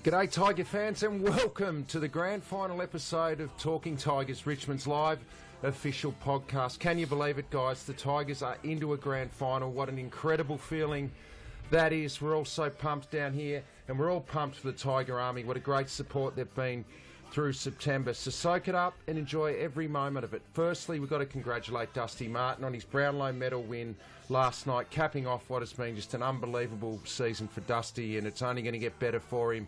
G'day Tiger fans and welcome to the grand final episode of Talking Tigers, Richmond's live official podcast. Can you believe it, guys? The Tigers are into a grand final. What an incredible feeling that is. We're all so pumped down here and we're all pumped for the Tiger Army. What a great support they've been through September. So soak it up and enjoy every moment of it. Firstly, we've got to congratulate Dusty Martin on his Brownlow medal win last night, capping off what has been just an unbelievable season for Dusty, and it's only going to get better for him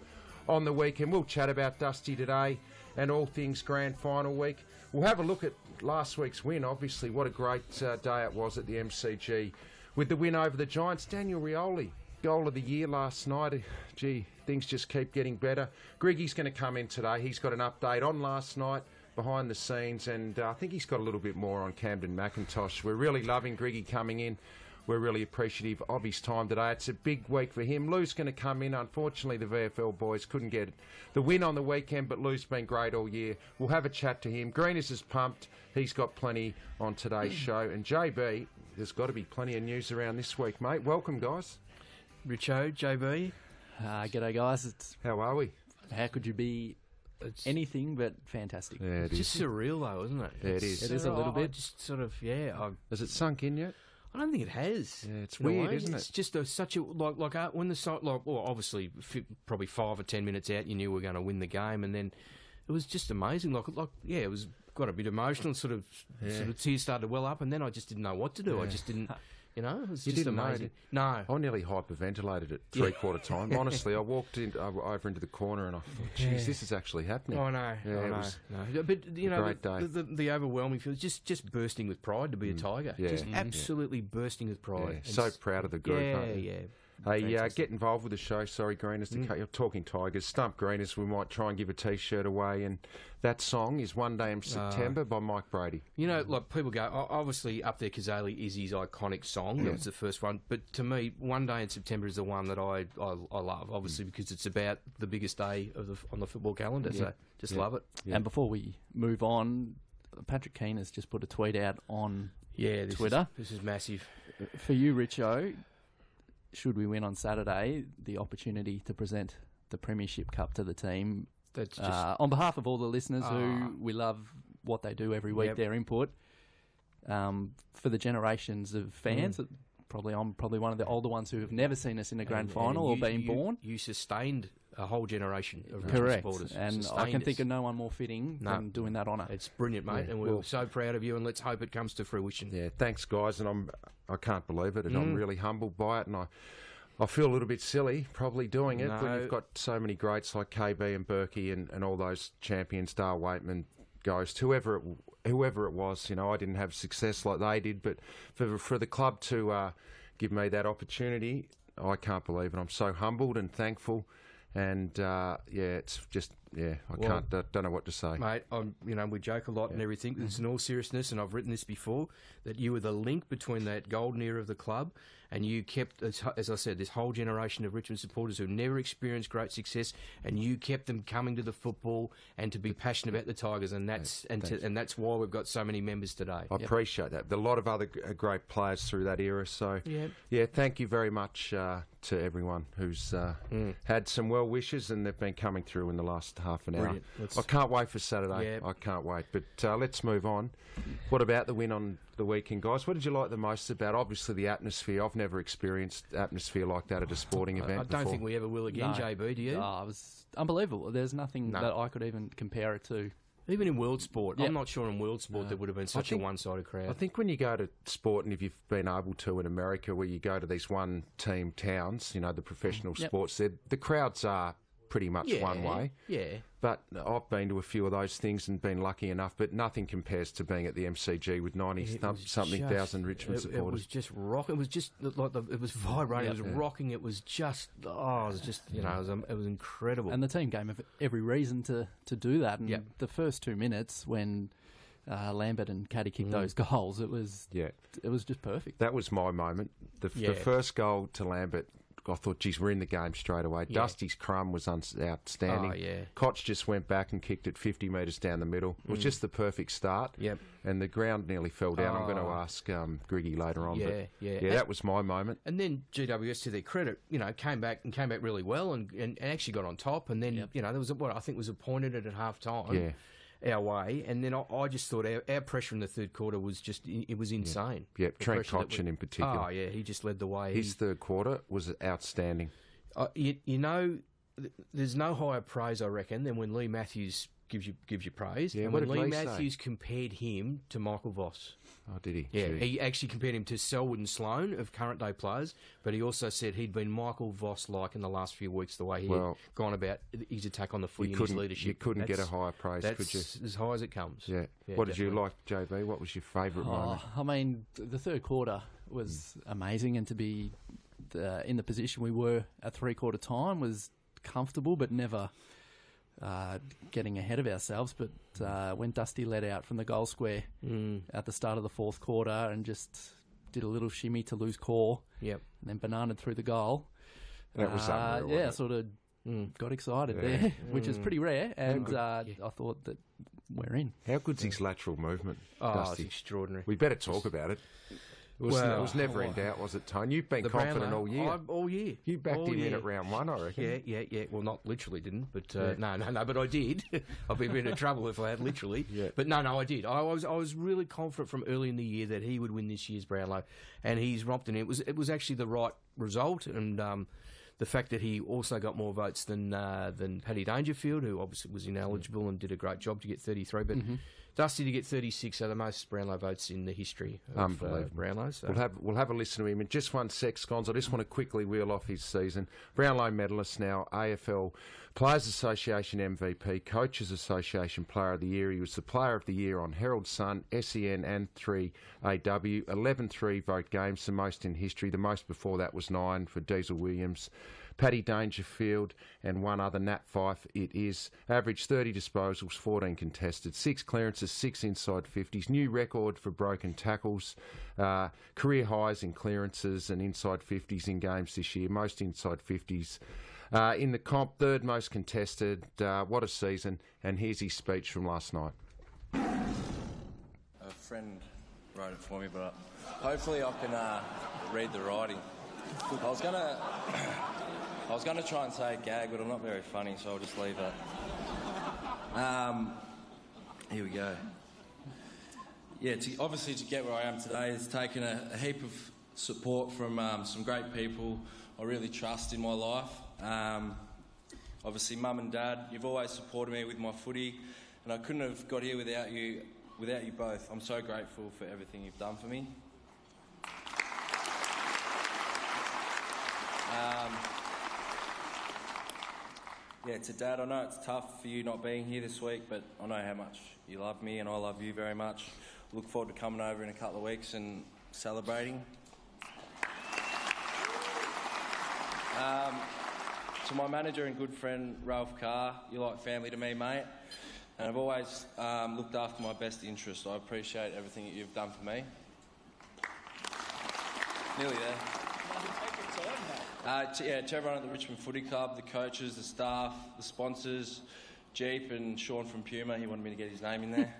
on the weekend. We'll chat about Dusty today and all things grand final week. We'll have a look at last week's win. Obviously, what a great day it was at the MCG with the win over the Giants. Daniel Rioli, goal of the year last night. Gee, things just keep getting better. Griggy's going to come in today. He's got an update on last night, behind the scenes, and I think he's got a little bit more on Camden McIntosh. We're really loving Griggy coming in. We're really appreciative of his time today. It's a big week for him. Lou's going to come in. Unfortunately, the VFL boys couldn't get the win on the weekend, but Lou's been great all year. We'll have a chat to him. Greeners is pumped. He's got plenty on today's show. And JB, there's got to be plenty of news around this week, mate. Welcome, guys. Richo, JB. G'day, guys. How are we? How could you be anything but fantastic? Yeah, it's just surreal, though, isn't it? Yeah, it is. It is a little bit. Just sort of, Has it sunk in yet? I don't think it has. Yeah, it's weird, isn't it? It's just such a when the well, obviously probably 5 or 10 minutes out, you knew we were going to win the game, and then it was just amazing. It was got a bit emotional. Sort of tears started to well up, and then I just didn't know what to do. I just didn't. You know, it was just amazing. No. I nearly hyperventilated at three-quarter time. Honestly, I walked over into the corner and I thought, geez, this is actually happening. I know. Yeah, I know. No. But, you know, great day. The overwhelming feeling, just bursting with pride to be a Tiger. Yeah. Just absolutely bursting with pride. Yeah. So proud of the group. Yeah. Hey, get involved with the show. Sorry, Greeners, to cut you. Talking Tigers, Stump Greeners. We might try and give a T-shirt away. And that song is One Day in September by Mike Brady. You know, like people go, obviously Up There Kazali is his iconic song. That was the first one. But to me, One Day in September is the one that I love, obviously, because it's about the biggest day on the football calendar. So just love it. Yeah. And before we move on, Patrick Keane has just put a tweet out on Twitter. This is massive. For you, Richo, should we win on Saturday, the opportunity to present the Premiership Cup to the team. That's just on behalf of all the listeners who we love what they do every week, their input. For the generations of fans, I'm probably one of the older ones who have never seen us in a grand final or been born. You sustained a whole generation of Richmond supporters. And I can think of no one more fitting than doing that honour. It's brilliant, mate, and we're so proud of you, and let's hope it comes to fruition. Yeah, thanks, guys, and I can't believe it, and I'm really humbled by it, and I feel a little bit silly probably doing it, but you've got so many greats like KB and Berkey and all those champions, Dale Waitman, Ghost, whoever it was. You know, I didn't have success like they did, but for the club to give me that opportunity, I can't believe it. I'm so humbled and thankful. And it's just I don't know what to say, mate. We joke a lot and everything. It's in all seriousness, and I've written this before, that you were the link between that golden era of the club, and you kept, as I said, this whole generation of Richmond supporters who never experienced great success, and you kept them coming to the football and to be passionate about the Tigers, and that's why we've got so many members today. I appreciate that. There are a lot of other great players through that era. So thank you very much to everyone who's had some well wishes, and they've been coming through in the last half an hour. I can't wait for Saturday. I can't wait. But let's move on. What about the win on the weekend, guys? What did you like the most about? Obviously, the atmosphere. I've never experienced atmosphere like that at a sporting event. I don't think we ever will again, JB. Do you? It was unbelievable. There's nothing that I could even compare it to. Even in world sport. I'm not sure in world sport there would have been such a one-sided crowd. I think when you go to sport, and if you've been able to in America, where you go to these one-team towns, you know, the professional sports, the crowds are pretty much one way. Yeah. But I've been to a few of those things and been lucky enough, but nothing compares to being at the MCG with 90-something thousand Richmond supporters. It was just rocking. It was just like it was vibrating. It was rocking. It was just, it was incredible. And the team gave every reason to do that. And the first 2 minutes when Lambert and Caddy kicked those goals, it was just perfect. That was my moment. The first goal to Lambert, I thought, geez, we're in the game straight away. Yeah. Dusty's crumb was outstanding. Oh, yeah. Koch just went back and kicked it 50 metres down the middle. It was just the perfect start. Yep. And the ground nearly fell down. I'm going to ask Griggy later on. Yeah, but yeah. that was my moment. And then GWS, to their credit, came back really well and actually got on top. And then, there was what I think was appointed at half time our way. And then I just thought our pressure in the third quarter was it was insane. Yeah, Trent Cotchin in particular. Oh, yeah, he just led the way. His third quarter was outstanding. There's no higher praise, I reckon, than when Lee Matthews gives you praise. Yeah, and what when did Lee Lee Matthews say? compared him to Michael Voss. Oh, did he? Yeah, Gee. he actually compared him to Selwood and Sloane of current day players, but he also said he'd been Michael Voss-like in the last few weeks, the way he had gone about his attack on the footy and his leadership. You couldn't get a higher praise, could you? That's as high as it comes. Yeah. What did you like, JB? What was your favourite moment? I mean, the third quarter was amazing, and to be in the position we were at three-quarter time was comfortable, but never getting ahead of ourselves. But when Dusty let out from the goal square at the start of the fourth quarter and just did a little shimmy to lose core, and then bananaed through the goal, That was unreal, I sort of got excited there, which is pretty rare, and I thought that we're in. How good's his lateral movement, Oh, Dusty? it's extraordinary. We better talk about it. It was never in doubt, was it, Tone? You've been confident Brownlow, all year. All year. You backed All him in year. at round one, I reckon. Yeah. Well, not literally didn't, but no, but I did. I'd be in trouble if I had literally. Yeah. But no, I did. I was really confident from early in the year that he would win this year's Brownlow, and he's romped in. It was actually the right result, and the fact that he also got more votes than Paddy Dangerfield, who obviously was ineligible and did a great job to get 33, but Dusty to get 36 are the most Brownlow votes in the history of Brownlow. So. We'll have a listen to him in just one sec, Scons. I just want to quickly wheel off his season. Brownlow medalist now, AFL Players Association MVP, Coaches Association Player of the Year. He was the Player of the Year on Herald Sun, SEN and 3AW. 11 3-vote games, the most in history. The most before that was 9 for Diesel Williams. Paddy Dangerfield and one other, Nat Fyfe, it is. Average 30 disposals, 14 contested, 6 clearances, 6 inside 50s. New record for broken tackles. Career highs in clearances and inside 50s in games this year. Most inside 50s. In the comp, third most contested. What a season. And here's his speech from last night. A friend wrote it for me, but hopefully I can read the writing. I was gonna try and say a gag, but I'm not very funny, so I'll just leave that. Here we go. Yeah, obviously to get where I am today, it's taken a heap of support from some great people I really trust in my life. Obviously, Mum and Dad, you've always supported me with my footy, and I couldn't have got here without you both. I'm so grateful for everything you've done for me. To Dad, I know it's tough for you not being here this week, but I know how much you love me and I love you very much. Look forward to coming over in a couple of weeks and celebrating. To my manager and good friend, Ralph Carr, you're like family to me, mate. And I've always looked after my best interest. I appreciate everything that you've done for me. Nearly there. To everyone at the Richmond Footy Club, the coaches, the staff, the sponsors, Jeep and Sean from Puma, he wanted me to get his name in there.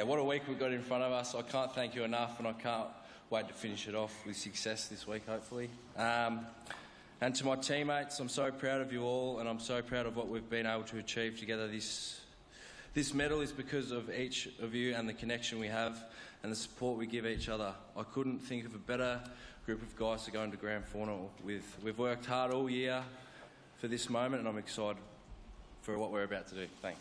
What a week we've got in front of us. I can't thank you enough, and I can't wait to finish it off with success this week, hopefully. And to my teammates, I'm so proud of you all, and I'm so proud of what we've been able to achieve together. This medal is because of each of you and the connection we have and the support we give each other. I couldn't think of a better group of guys to go into grand final with. We've worked hard all year for this moment, and I'm excited for what we're about to do. Thanks.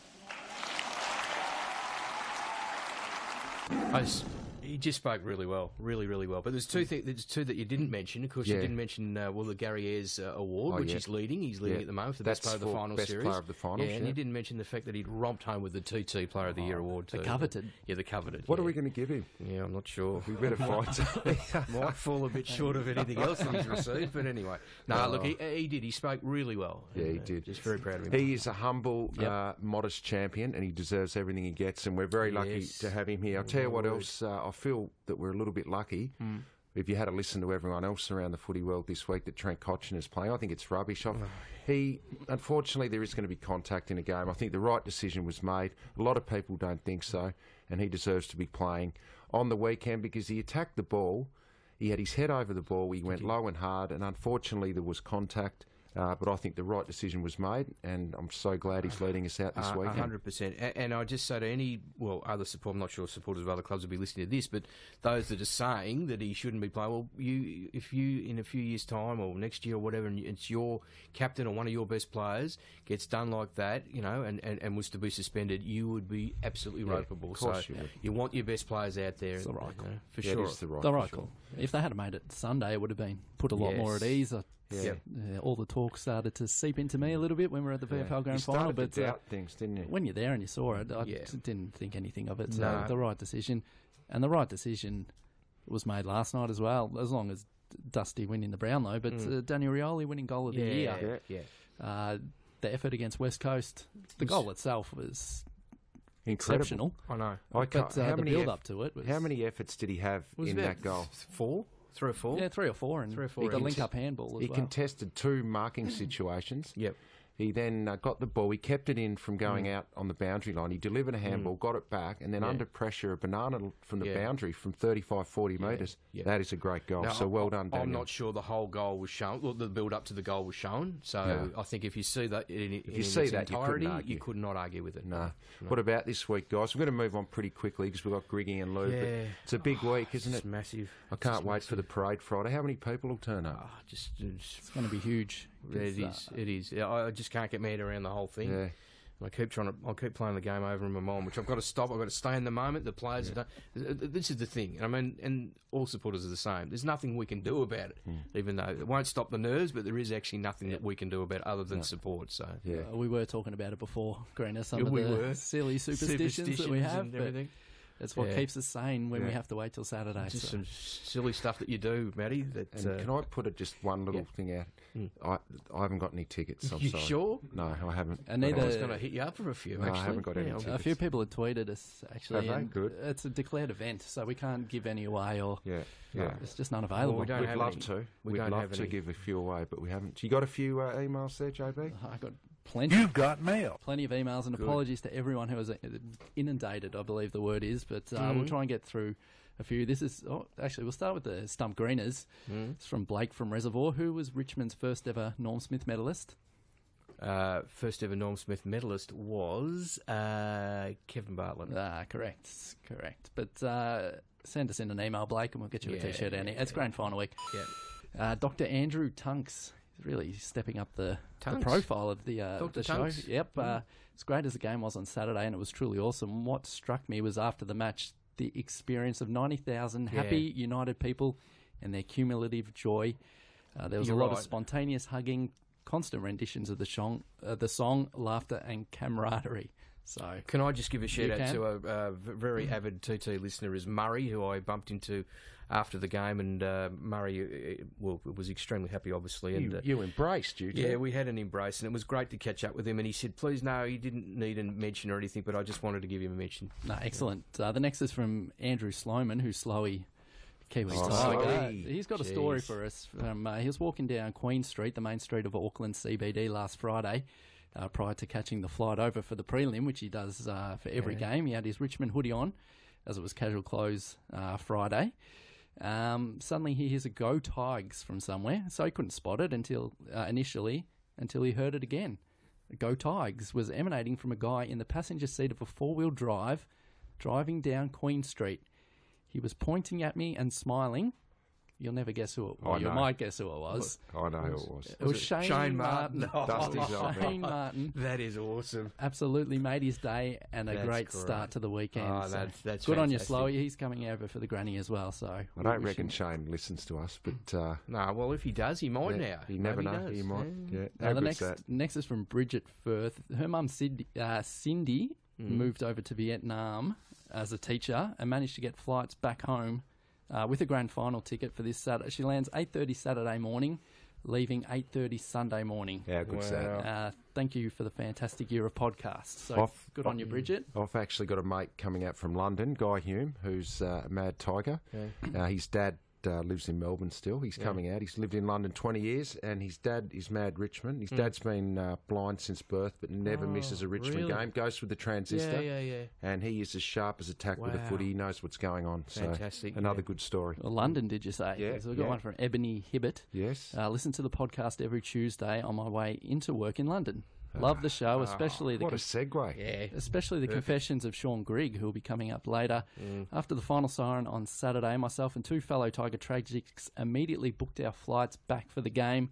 He just spoke really well, really well. But there's two that you didn't mention. Of course, you didn't mention the Gary Ayres Award, which he's leading. He's leading at the moment for the best player of the final best series. Player of the finals, and you didn't mention the fact that he'd romped home with the TT Player of the Year award too. The coveted. The coveted. What are we going to give him? Yeah, I'm not sure. We better find something. Might fall a bit short of anything else that he's received, but anyway. No, look, he did. He spoke really well. Yeah, he did. Just very proud of him. He is a humble, modest champion, and he deserves everything he gets, and we're very lucky to have him here. I'll tell you what else I I feel that we're a little bit lucky. If you had to listen to everyone else around the footy world this week that Trent Cotchin is playing, I think it's rubbish. Unfortunately, there is going to be contact in a game. I think the right decision was made. A lot of people don't think so, and he deserves to be playing on the weekend because he attacked the ball. He had his head over the ball. He went low and hard, and unfortunately there was contact. But I think the right decision was made, and I'm so glad he's leading us out this weekend. 100%. And I just say to any, other support, I'm not sure supporters of other clubs will be listening to this, but those that are saying that he shouldn't be playing, if you in a few years' time or next year or whatever, and it's your captain or one of your best players gets done like that, and was to be suspended, you would be absolutely ropeable. Of course you would. You want your best players out there. It's the right call. For sure. It is the right call. If they had made it Sunday, it would have been put a lot more at ease. All the talk started to seep into me a little bit when we were at the VFL Grand Final. But doubt things, didn't you? When you're there and you saw it, I didn't think anything of it. So the right decision. And the right decision was made last night as well, as long as Dusty winning the Brownlow. But Daniel Rioli winning goal of the year. The effort against West Coast, the goal itself was exceptional. I know. But the build-up to it was... How many efforts did he have in that goal? 4? 3 or 4? Yeah, 3 or 4. And the link-up handball as well. He contested 2 marking situations. Yep. He then got the ball. He kept it in from going out on the boundary line. He delivered a handball, got it back, and then under pressure, a banana from the boundary from 35, 40 metres. Yeah. That is a great goal. Now, so well done, Daniel. I'm not sure the whole goal was shown. Well, the build-up to the goal was shown. So I think if you see that in its entirety, you could not argue with it. No. What about this week, guys? We're going to move on pretty quickly because we've got Griggy and Lou. Yeah. But it's a big week, isn't it? It's massive. I can't wait for the parade Friday. How many people will turn up? It's going to be huge. It is. I just can't get my head around the whole thing. Yeah. I keep keep playing the game over in my mind, which I've got to stop. I've got to stay in the moment. The players are done. This is the thing. And all supporters are the same. There's nothing we can do about it, even though it won't stop the nerves, but there is actually nothing that we can do about it other than support. So we were talking about it before, Greener, some of the silly superstitions that we have. And everything. It's what keeps us sane when we have to wait till Saturday. Just some silly stuff that you do, Matty. Can I put just one little thing out? I haven't got any tickets. I'm you sorry. Sure? No, I haven't. And neither. I was going to hit you up for a few. Actually, I haven't got any tickets. A few people have tweeted us actually. Have they? Good. It's a declared event, so we can't give any away, or it's just not Well, available. we'd love to. We'd love to give a few away, but we haven't. You got a few emails there, JB? I got plenty. You've got mail. Plenty of emails, and apologies to everyone who was inundated, I believe the word is, but we'll try and get through a few. This is actually we'll start with the Stump Greeners. It's from Blake from Reservoir, who was Richmond's first ever Norm Smith medalist. First ever Norm Smith medalist was Kevin Bartlett. Correct. But send us in an email, Blake, and we'll get you a t-shirt down here. It's grand final week. Yeah. Dr. Andrew Tunks is really stepping up the profile of the show. Tunks. Yep. As great as the game was on Saturday, and it was truly awesome, what struck me was after the match, the experience of 90,000 happy, united people and their cumulative joy. There was a lot of spontaneous hugging, constant renditions of the song, laughter and camaraderie. So, can I just give a shout out to a very avid TT listener, is Murray, who I bumped into after the game, and Murray was extremely happy, obviously. And you embraced, you did. Yeah, we had an embrace, and it was great to catch up with him. And he said, "Please, no, he didn't need a mention or anything, but I just wanted to give him a mention." No, excellent. The next is from Andrew Sloman, who's Slowy. Kiwi Tiger. He's got a story for us. He was walking down Queen Street, the main street of Auckland CBD, last Friday, prior to catching the flight over for the prelim, which he does for every game. He had his Richmond hoodie on, as it was casual clothes Friday. Suddenly he hears a "Go Tigers" from somewhere, so he couldn't spot it until he heard it again. "Go Tigers" was emanating from a guy in the passenger seat of a four-wheel drive, driving down Queen Street. He was pointing at me and smiling. You'll never guess who it was. You might guess who it was. I know who it was. It was Shane Martin. Dusty's old man. Shane Martin. That is awesome. Absolutely made his day, and a great start to the weekend. Oh, so that's good on you, fantastic. Slowy. He's coming over for the granny as well. So I don't reckon Shane listens to us, but no. Well, if he does, he might now. You never Maybe know. He, He might. Yeah. the next is from Bridget Firth. Her mum Cindy moved over to Vietnam as a teacher and managed to get flights back home with a grand final ticket for this Saturday. She lands 8:30 Saturday morning, leaving 8:30 Sunday morning. How good's that? Thank you for the fantastic year of podcasts. So good on you, Bridget. I've actually got a mate coming out from London, Guy Hume, who's a mad tiger. His dad lives in Melbourne still. He's coming out. He's lived in London 20 years, and his dad is mad Richmond. His dad's been blind since birth, but never misses a Richmond game. Goes with the transistor. And he is as sharp as a tack with a footy. He knows what's going on. Fantastic. So another good story. Well, London, did you say? Yeah. So we've got one from Ebony Hibbert. Yes. Listen to the podcast every Tuesday on my way into work in London. Love the show, especially what a segue. Especially the confessions of Sean Grigg, who will be coming up later. After the final siren on Saturday, myself and two fellow Tiger Tragics immediately booked our flights back for the game.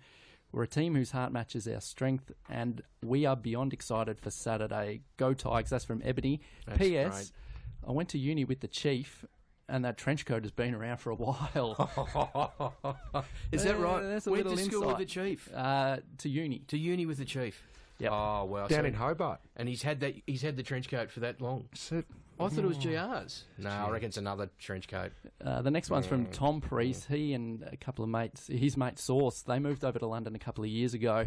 We're a team whose heart matches our strength, and we are beyond excited for Saturday. Go Tigers, that's from Ebony. That's P.S. great. I went to uni with the Chief, and that trench coat has been around for a while. Is that right? That's a Went little to school with insight. the Chief. To uni. To uni with the Chief. Yep. Oh wow! Down in Hobart. And he's had that. He's had the trench coat for that long. So, I thought it was GR's. No, I reckon it's another trench coat. The next one's from Tom Priest. He and a couple of mates, his mate Sauce, they moved over to London a couple of years ago.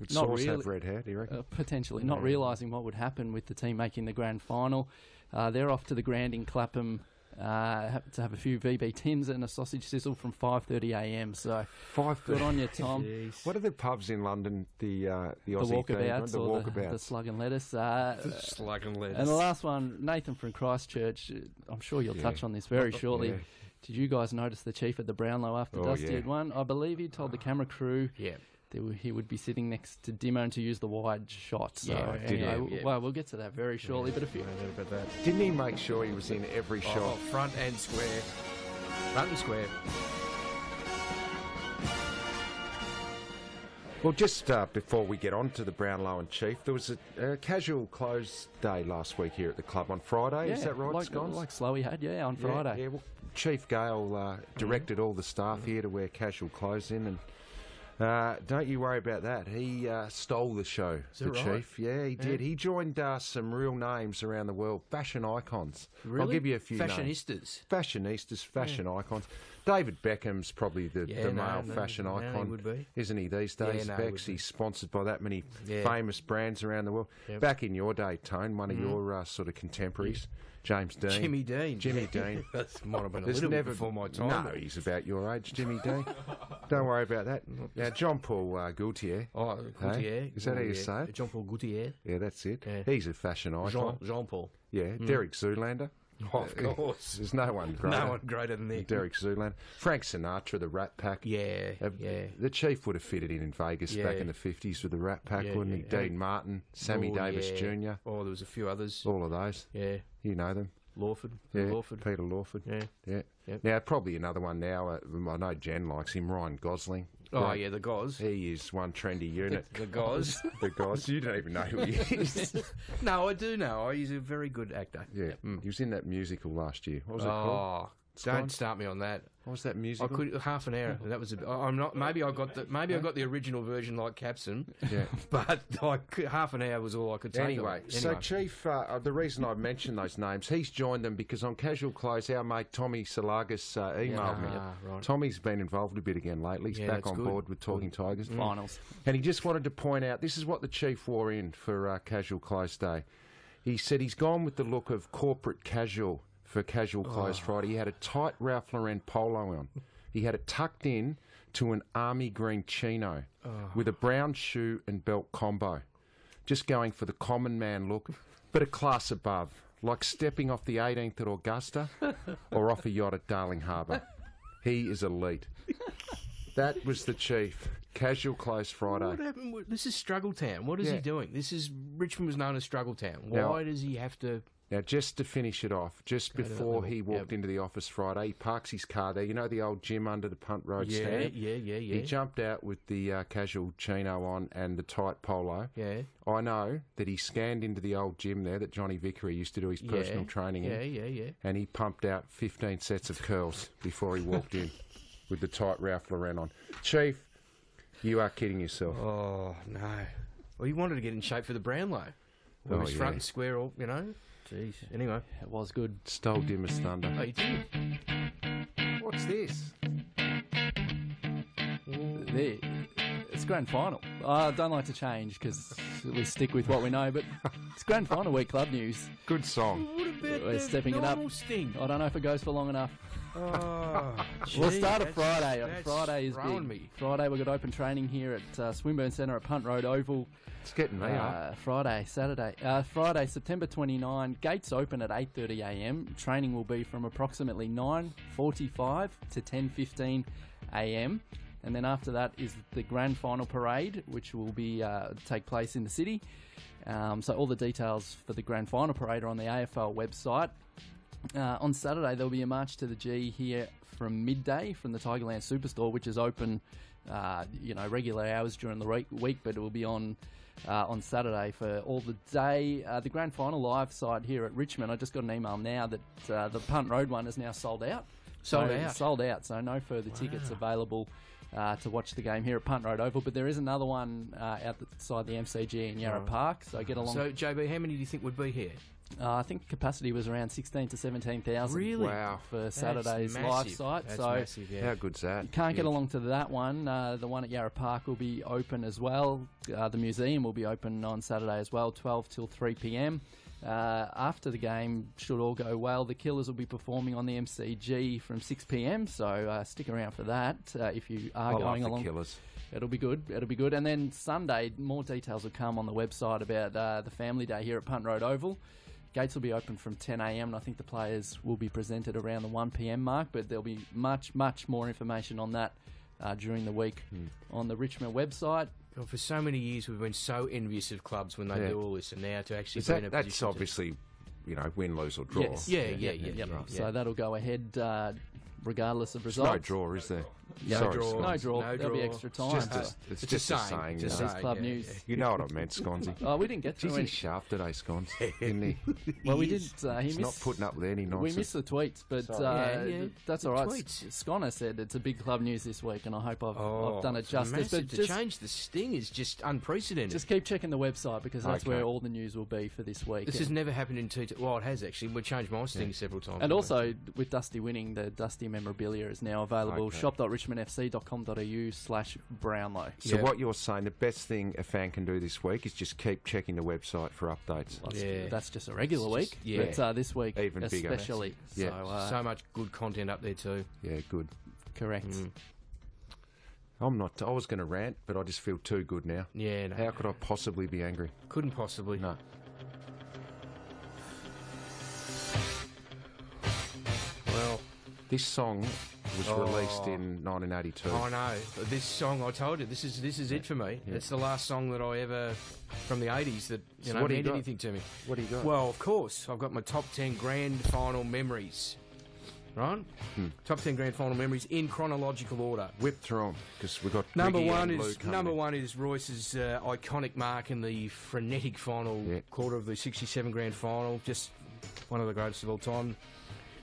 would Sauce have red hair, do you reckon? Potentially. Not realising what would happen with the team making the grand final. They're off to the Grand in Clapham to have a few VB Tims and a sausage sizzle from 5:30am. So 5:30. good on you, Tom. What are the pubs in London? The Aussie Walkabouts theme, or walkabouts. the Slug and Lettuce. Slug and lettuce. And the last one, Nathan from Christchurch. I'm sure you'll touch on this very shortly. Yeah. Did you guys notice the Chief at the Brownlow after Dusty had won? I believe he told the camera crew he would be sitting next to Dimmo to use the wide shot. So anyway, well, we'll get to that very shortly. But Didn't he make sure he was in every shot? Front and square. Front and square. Well, just before we get on to the Brownlow and Chief, there was a casual close day last week here at the club on Friday. Is that right, Scones? Like Slowey had, on Friday. Yeah, well, Chief Gale directed all the staff here to wear casual clothes in, and don't you worry about that. He stole the show, the Chief. Yeah, he did. He joined some real names around the world, fashion icons. Really? I'll give you a few Fashionistas. names. Fashionistas, fashion icons. David Beckham's probably the male fashion icon, he would be. Isn't he, these days, Becks? He's sponsored by that many famous brands around the world. Yep. Back in your day, Tone, one of your sort of contemporaries, James Dean. Jimmy Dean. That might have been a little bit before my time. No, he's about your age, Jimmy Dean. Don't worry about that. Now, John Paul Gaultier. Oh, Gaultier. Hey? Is that how you say it? Jean Paul Gaultier. Yeah, that's it. Yeah. He's a fashion icon. Jean Paul. Yeah, Derek Zoolander. Oh, of course. There's no one greater. No one greater than Nick. Derek Zoolander. Frank Sinatra, the Rat Pack. Yeah. The Chief would have fitted in Vegas back in the 50s with the Rat Pack, wouldn't he? Dean Martin, Sammy Davis Jr. Oh, there was a few others. All of those. Yeah. You know them. Lawford. Peter Lawford. Yeah. Now, probably another one now. I know Jen likes him, Ryan Gosling. Oh, yeah, the Goz. He is one trendy unit. The Goz. The Goz. You don't even know who he is. No, I do know. He's a very good actor. Yeah. He was in that musical last year. What was it called? Don't start me on that. What was that musical? I could half an hour. That was. I'm not. Maybe I got the original version like Capson. Yeah. But like half an hour was all I could take. Anyway, so Chief, the reason I mentioned those names, he's joined them because on Casual Close, our mate Tommy Salagas emailed me. Right. Tommy's been involved a bit again lately. He's back on board with Talking Tigers. Finals. And he just wanted to point out, this is what the Chief wore in for Casual Close Day. He said he's gone with the look of corporate casual for Casual Close Friday. He had a tight Ralph Lauren polo on. He had it tucked in to an army green chino with a brown shoe and belt combo. Just going for the common man look, but a class above, like stepping off the 18th at Augusta or off a yacht at Darling Harbour. He is elite. That was the Chief. Casual Close Friday. What happened? This is Struggle Town. What is he doing? Richmond was known as Struggle Town. Why does he have to... Now, just to finish it off, just before he walked into the office Friday, he parks his car there. You know the old gym under the Punt Road stand? Yeah. He jumped out with the casual chino on and the tight polo. Yeah. I know that he scanned into the old gym there that Johnny Vickery used to do his personal training in. Yeah. And he pumped out 15 sets of curls before he walked in with the tight Ralph Lauren on. Chief, you are kidding yourself. Oh, no. Well, he wanted to get in shape for the Brownlow. Well, he was front and square, all, you know. Jeez. Anyway. It was good. Stole Dimmer's thunder. Oh, he did. What's this? It's grand final. I don't like to change because we stick with what we know, but it's grand final week club news. Good song. We're stepping it up. Sting? I don't know if it goes for long enough. Oh, We'll start at Friday. that's Friday is throwing big. me. Friday we've got open training here at Swinburne Centre at Punt Road Oval. It's getting me up. Friday, September 29. Gates open at 8:30 a.m. Training will be from approximately 9:45 to 10:15 a.m. And then after that is the grand final parade, which will be take place in the city. So all the details for the grand final parade are on the AFL website. On Saturday, there'll be a march to the G here from midday from the Tigerland Superstore, which is open, regular hours during the week, but it will be on Saturday for all the day. The grand final live site here at Richmond, I just got an email now that the Punt Road one is now sold out. Sold out, so no further tickets available to watch the game here at Punt Road Oval, but there is another one outside the MCG in Yarra Park, so get along. So, JB, how many do you think would be here? I think capacity was around 16 to 17,000. Really? Wow. For Saturday's live site. That's so massive, yeah. How good's that? you can't get along to that one. The one at Yarra Park will be open as well. The museum will be open on Saturday as well, 12 till 3 p.m. After the game, should all go well, the Killers will be performing on the MCG from 6 p.m. So stick around for that if you are going along. Killers. It'll be good. And then Sunday, more details will come on the website about the Family Day here at Punt Road Oval. Gates will be open from 10 a.m. and I think the players will be presented around the 1 p.m. mark, but there'll be much, much more information on that during the week on the Richmond website. Well, for so many years, we've been so envious of clubs when they do all this, and now to actually be in a That's position obviously, win, lose or draw. Yes. Yeah. Yep. Right. So that'll go ahead regardless of There's results. no draw, is there? Yeah, Sorry, no Scones. draw. No There'll be draw. extra time. It's just a saying. Just This saying, club yeah, news. yeah. You know what I meant, Sconesy. Oh, we didn't get Jeez, through he any. sharp today, Scones, didn't he? Well, we did. He He's not missed. putting up with any We nonsense. missed the tweets, but Yeah, that's the all right. tweets. Sconnor said it's a big club news this week, and I hope I've done it justice. Massive. But To change the sting is just unprecedented. just keep checking the website because that's Okay. where all the news will be for this week. This has never happened in TT. Well, it has actually. We changed my sting several times. And also, with Dusty winning, the Dusty memorabilia is now available. Okay. shop.richmondfc.com.au/Brownlow. So Yeah. what you're saying, the best thing a fan can do this week is just keep checking the website for updates. Yeah. That's just a regular It's week. just- But this week, Even bigger. especially. Yeah. So, So much good content up there too. Yeah, good. correct. I was going to rant, but I just feel too good now. Yeah, no, How could I possibly be angry? couldn't possibly. No. Well, This song was released in 1982. I know this song. I told you this is it for me. Yeah. It's the last song that I ever from the '80s that So what do you meant got? anything to me. What do you got? Well, of course, I've got my top 10 grand final memories. Right? Top 10 grand final memories in chronological order. Whip through 'em, because we've got Number Griggy one and Lou is coming in. Royce's iconic mark in the frenetic final quarter of the '67 grand final. Just one of the greatest of all time.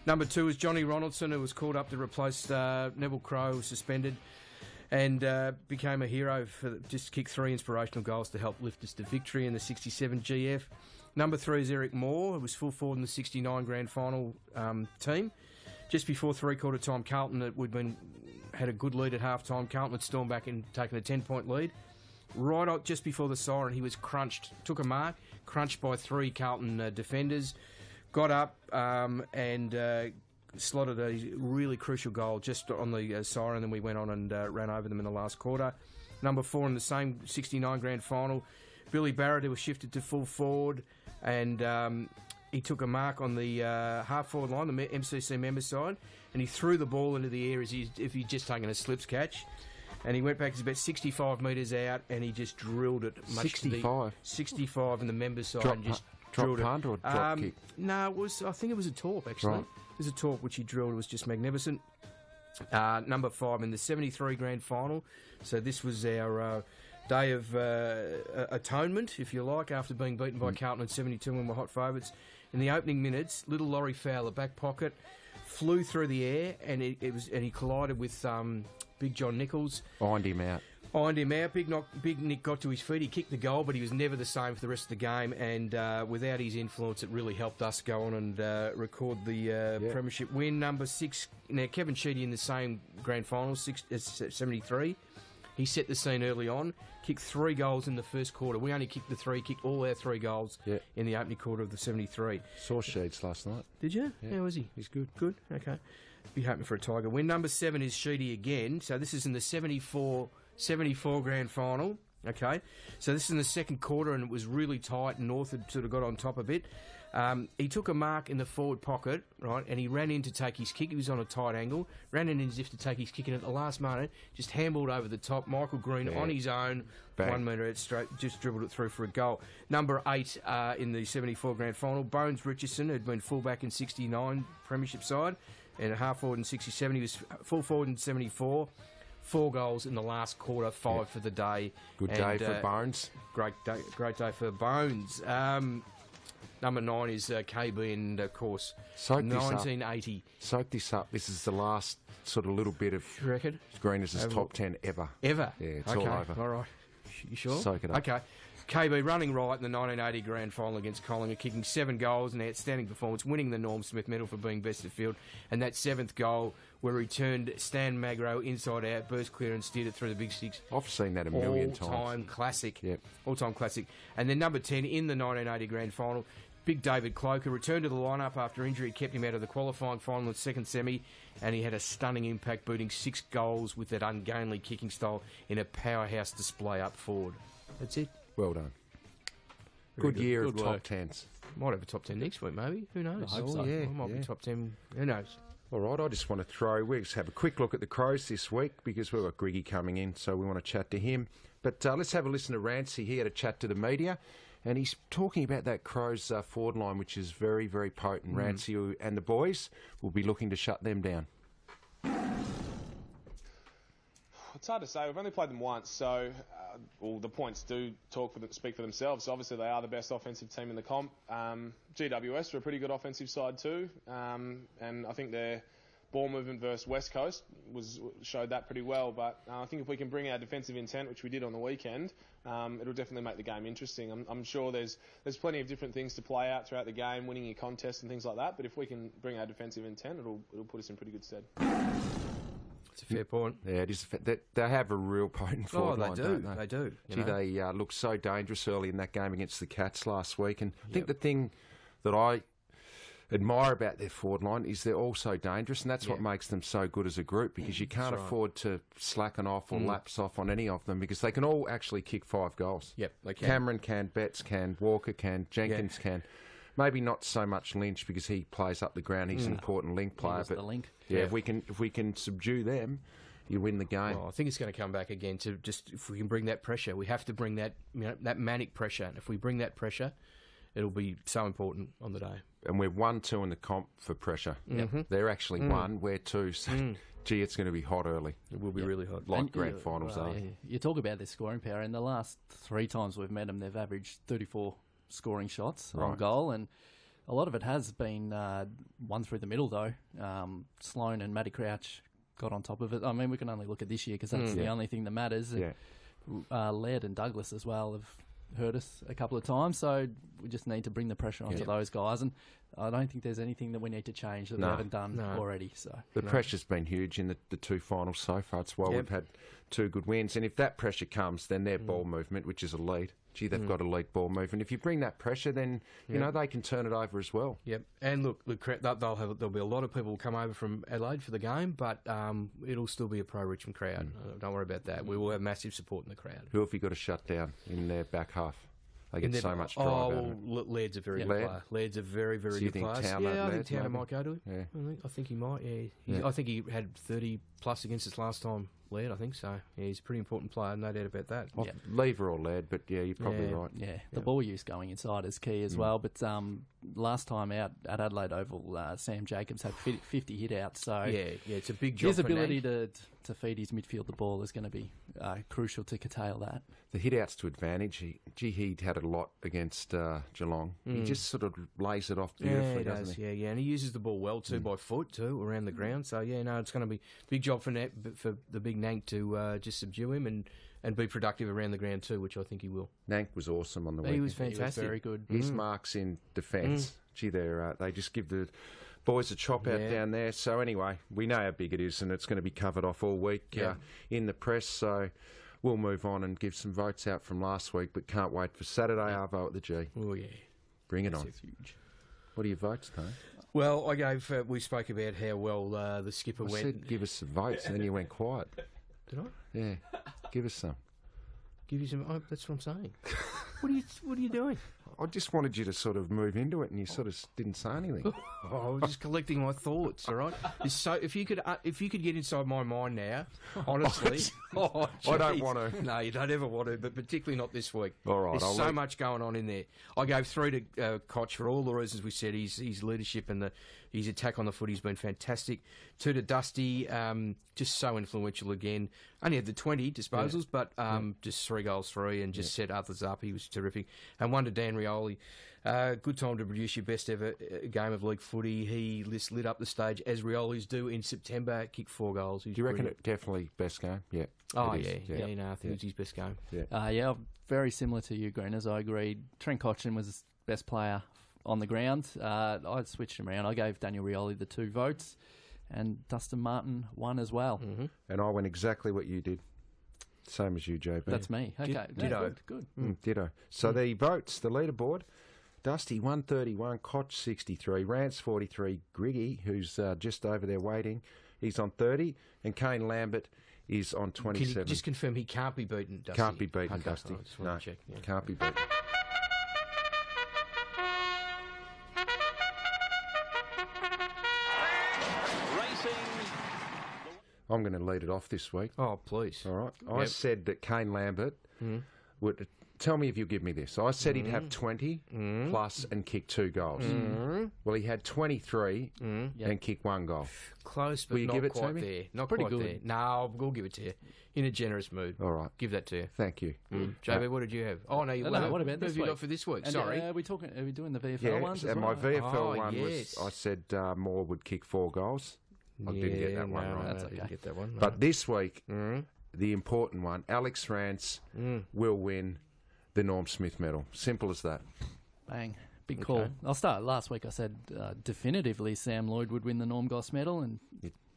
Number two is Johnny Ronaldson, who was called up to replace Neville Crowe, who was suspended, and became a hero for just kicked 3 inspirational goals to help lift us to victory in the '67 GF. Number three is Eric Moore, who was full forward in the '69 grand final team. Just before three-quarter time, Carlton had a good lead at half-time. Carlton had stormed back and taken a 10-point lead. Right out just before the siren, he was crunched, took a mark, crunched by 3 Carlton defenders, got up and slotted a really crucial goal just on the siren, then we went on and ran over them in the last quarter. Number 4 in the same 69 grand final, Billy Barrett, who was shifted to full forward, and he took a mark on the half-forward line, the MCC member side, and he threw the ball into the air as if he'd just taken a slips catch. And he went back, he's about 65 metres out, and he just drilled it. 65? 65 in the member side. Drop and just drop drilled punt it. or drop kick? No, I think it was a torp, actually. Right. It was a torp which he drilled. It was just magnificent. Number 5 in the 73 grand final. So this was our day of atonement, if you like, after being beaten by Carlton in 72 when we were hot favourites. In the opening minutes, little Laurie Fowler, back pocket, flew through the air, and he collided with Big John Nichols. Ironed him out. Big Nick got to his feet. He kicked the goal, but he was never the same for the rest of the game. And without his influence, it really helped us go on and record the premiership win. Number 6, now Kevin Sheedy in the same grand final, 73. He set the scene early on, kicked 3 goals in the first quarter. We only kicked kicked all our 3 goals in the opening quarter of the 73. Saw Sheeds last night. Did you? Yeah. How was he? He's good. Good, okay. Be hoping for a Tiger win. Number 7 is Sheedy again. So this is in the 74 grand final. Okay, so this is in the second quarter, and it was really tight, and North had sort of got on top a bit. He took a mark in the forward pocket, right, and he ran in to take his kick. He was on a tight angle, ran in as if to take his kick, and at the last moment, just handballed over the top. Michael Green on his own, Bang. 1 metre out straight, just dribbled it through for a goal. Number 8 in the 74 grand final, Bones Richardson, who'd been fullback in 69 premiership side, and a half forward in 67. He was full forward in 74. 4 goals in the last quarter, 5 for the day. Good day for Bones. Great day for Bones. Number 9 is KB, and of course, Soak 1980. Soak this up. This is the last sort of little bit of Reckon? Greeners' top 10 ever. Ever? Yeah, it's okay. all over. All right. You sure? Soak it up. Okay. KB running right in the 1980 grand final against Collingwood, kicking 7 goals, an outstanding performance, winning the Norm Smith medal for being best of field. And that 7th goal, where he turned Stan Magro inside out, burst clear and steered it through the big sticks. I've seen that a million times. All-time classic. Yep. All-time classic. And then number 10 in the 1980 grand final, Big David Cloker returned to the lineup after injury kept him out of the qualifying final in the second semi, and he had a stunning impact, booting 6 goals with that ungainly kicking style in a powerhouse display up forward. That's it. Well done. Very Good year Good of work. top 10s. Might have a top 10 next week, maybe. Who knows? I hope so. yeah, Might be top 10. Who knows? All right, I just want to we'll just have a quick look at the Crows this week because we've got Griggy coming in, so we want to chat to him. But let's have a listen to Rancy. He had a chat to the media, and he's talking about that Crows forward line, which is very, very potent. Rancy and the boys will be looking to shut them down. It's hard to say. We've only played them once, so the points do speak for themselves. So obviously, they are the best offensive team in the comp. GWS are a pretty good offensive side too, and I think their ball movement versus West Coast showed that pretty well. But I think if we can bring our defensive intent, which we did on the weekend, it'll definitely make the game interesting. I'm sure there's plenty of different things to play out throughout the game, winning your contests and things like that. But if we can bring our defensive intent, it'll put us in pretty good stead. It's a fair point. Yeah, it is. They have a real potent forward line, don't they? They do. Gee, they looked so dangerous early in that game against the Cats last week. And I think the thing that I admire about their forward line is they're all so dangerous, and that's what makes them so good as a group, because you can't afford to slacken off or lapse off on any of them, because they can all actually kick 5 goals. Yep, they can. Cameron can, Betts can, Walker can, Jenkins can. Maybe not so much Lynch because he plays up the ground. He's an important link player. But the link. Yeah, if we can subdue them, you win the game. Well, I think it's going to come back again to just if we can bring that pressure. We have to bring that that manic pressure. And if we bring that pressure, it'll be so important on the day. And we're 1-2 in the comp for pressure. They're actually 1, we're 2. So, gee, it's going to be hot early. It will be really hot. Like grand finals are. You talk about their scoring power. In the last 3 times we've met them, they've averaged 34 scoring shots on goal, and a lot of it has been one through the middle, though. Sloan and Matty Crouch got on top of it. I mean, we can only look at this year because that's the only thing that matters. Laird and Douglas as well have hurt us a couple of times, so we just need to bring the pressure onto those guys, and I don't think there's anything that we need to change that we haven't done already. So the pressure's been huge in the 2 finals so far. It's why we've had 2 good wins, and if that pressure comes, then their ball movement, which is elite. Gee, they've got elite ball movement. If you bring that pressure, then you know they can turn it over as well. Yep, and look, there'll be a lot of people who come over from Adelaide for the game, but it'll still be a pro-Richmond crowd. Don't worry about that. We will have massive support in the crowd. Who have you got to shut down in their back half? They get so much drive out of it. Laird's a very good player. Laird's a very, very good player. I think Towner might go to it. Yeah. I think he might, I think he had 30 plus against us last time, Laird, I think so. Yeah, he's a pretty important player, no doubt about that. Lever or Laird, but yeah, you're probably right. Yeah, the ball use going inside is key as well. But last time out at Adelaide Oval, Sam Jacobs had 50 hit-outs. So it's a big job his for ability to feed his midfield the ball is going to be crucial to curtail that. The hit-outs to advantage, he'd had a lot against Geelong. He just sort of lays it off beautifully, doesn't he? Yeah, and he uses the ball well too, by foot too, around the ground. So it's going to be a big job for the big Nank to just subdue him and be productive around the ground too, which I think he will. Nank was awesome on the weekend. He was fantastic. He was very good. His marks in defence, they just give the boys a chop out down there. So anyway, we know how big it is, and it's going to be covered off all week in the press. So we'll move on and give some votes out from last week, but can't wait for Saturday Arvo at the G. Oh, yeah. Bring it on. That's huge. What are your votes, Tony? Well, I gave. We spoke about how well the skipper I went. said give us some votes, and then you went quiet. Did I? Yeah, give us some. Give you some. Oh, that's what I'm saying. What are you doing? I just wanted you to sort of move into it, and you sort of didn't say anything. I was just collecting my thoughts. All right. So if you could get inside my mind now, honestly, I don't want to. No, you don't ever want to, but particularly not this week. All right, there's so much going on in there. I gave 3 to Koch for all the reasons we said. His leadership and his attack on the footy's been fantastic. 2 to Dusty, just so influential again. Only had the 20 disposals, but just 3 goals, 3, and just set others up. He was terrific. And 1 to Dan Rioli. Good time to produce your best ever game of league footy. He lit up the stage, as Rioli's do in September, kicked 4 goals. Do you reckon it definitely best game? Yeah. Oh, yeah. I think it's his best game. Yeah, very similar to you, Greeners. I agreed. Trent Cotchin was the best player on the ground. I switched him around. I gave Daniel Rioli the 2 votes, and Dustin Martin 1 as well. Mm-hmm. And I went exactly what you did. Same as you, JB. That's me. Okay. Ditto. Good. Ditto. So the votes, the leaderboard, Dusty 131, Koch 63, Rance 43, Griggy, who's just over there waiting, he's on 30, and Kane Lambert is on 27. Can you just confirm he can't be beaten, Dusty? Can't be beaten, okay, Dusty. I just want to check. Yeah. Can't be beaten. I'm going to lead it off this week. Oh, please. All right. I said that Kane Lambert would... Tell me if you'll give me this. I said he'd have 20 plus and kick 2 goals. Well, he had 23 and kick 1 goal. Close, but will you not give it quite to me? there. Not Pretty quite good. there. No, we'll give it to you. In a generous mood. All right. Give that to you. Thank you. JB, what did you have? Oh, no, you No, what about this Who have you week? got for this week? And, Sorry. Are we doing the VFL Yeah, ones as and well? my VFL one yes. was, I said Moore would kick 4 goals. I didn't get that one right. that's I didn't okay. get that one. No. But this week, the important one, Alex Rance will win the Norm Smith medal. Simple as that. Bang. Big call. Okay. I'll start. Last week I said definitively Sam Lloyd would win the Norm Goss medal, and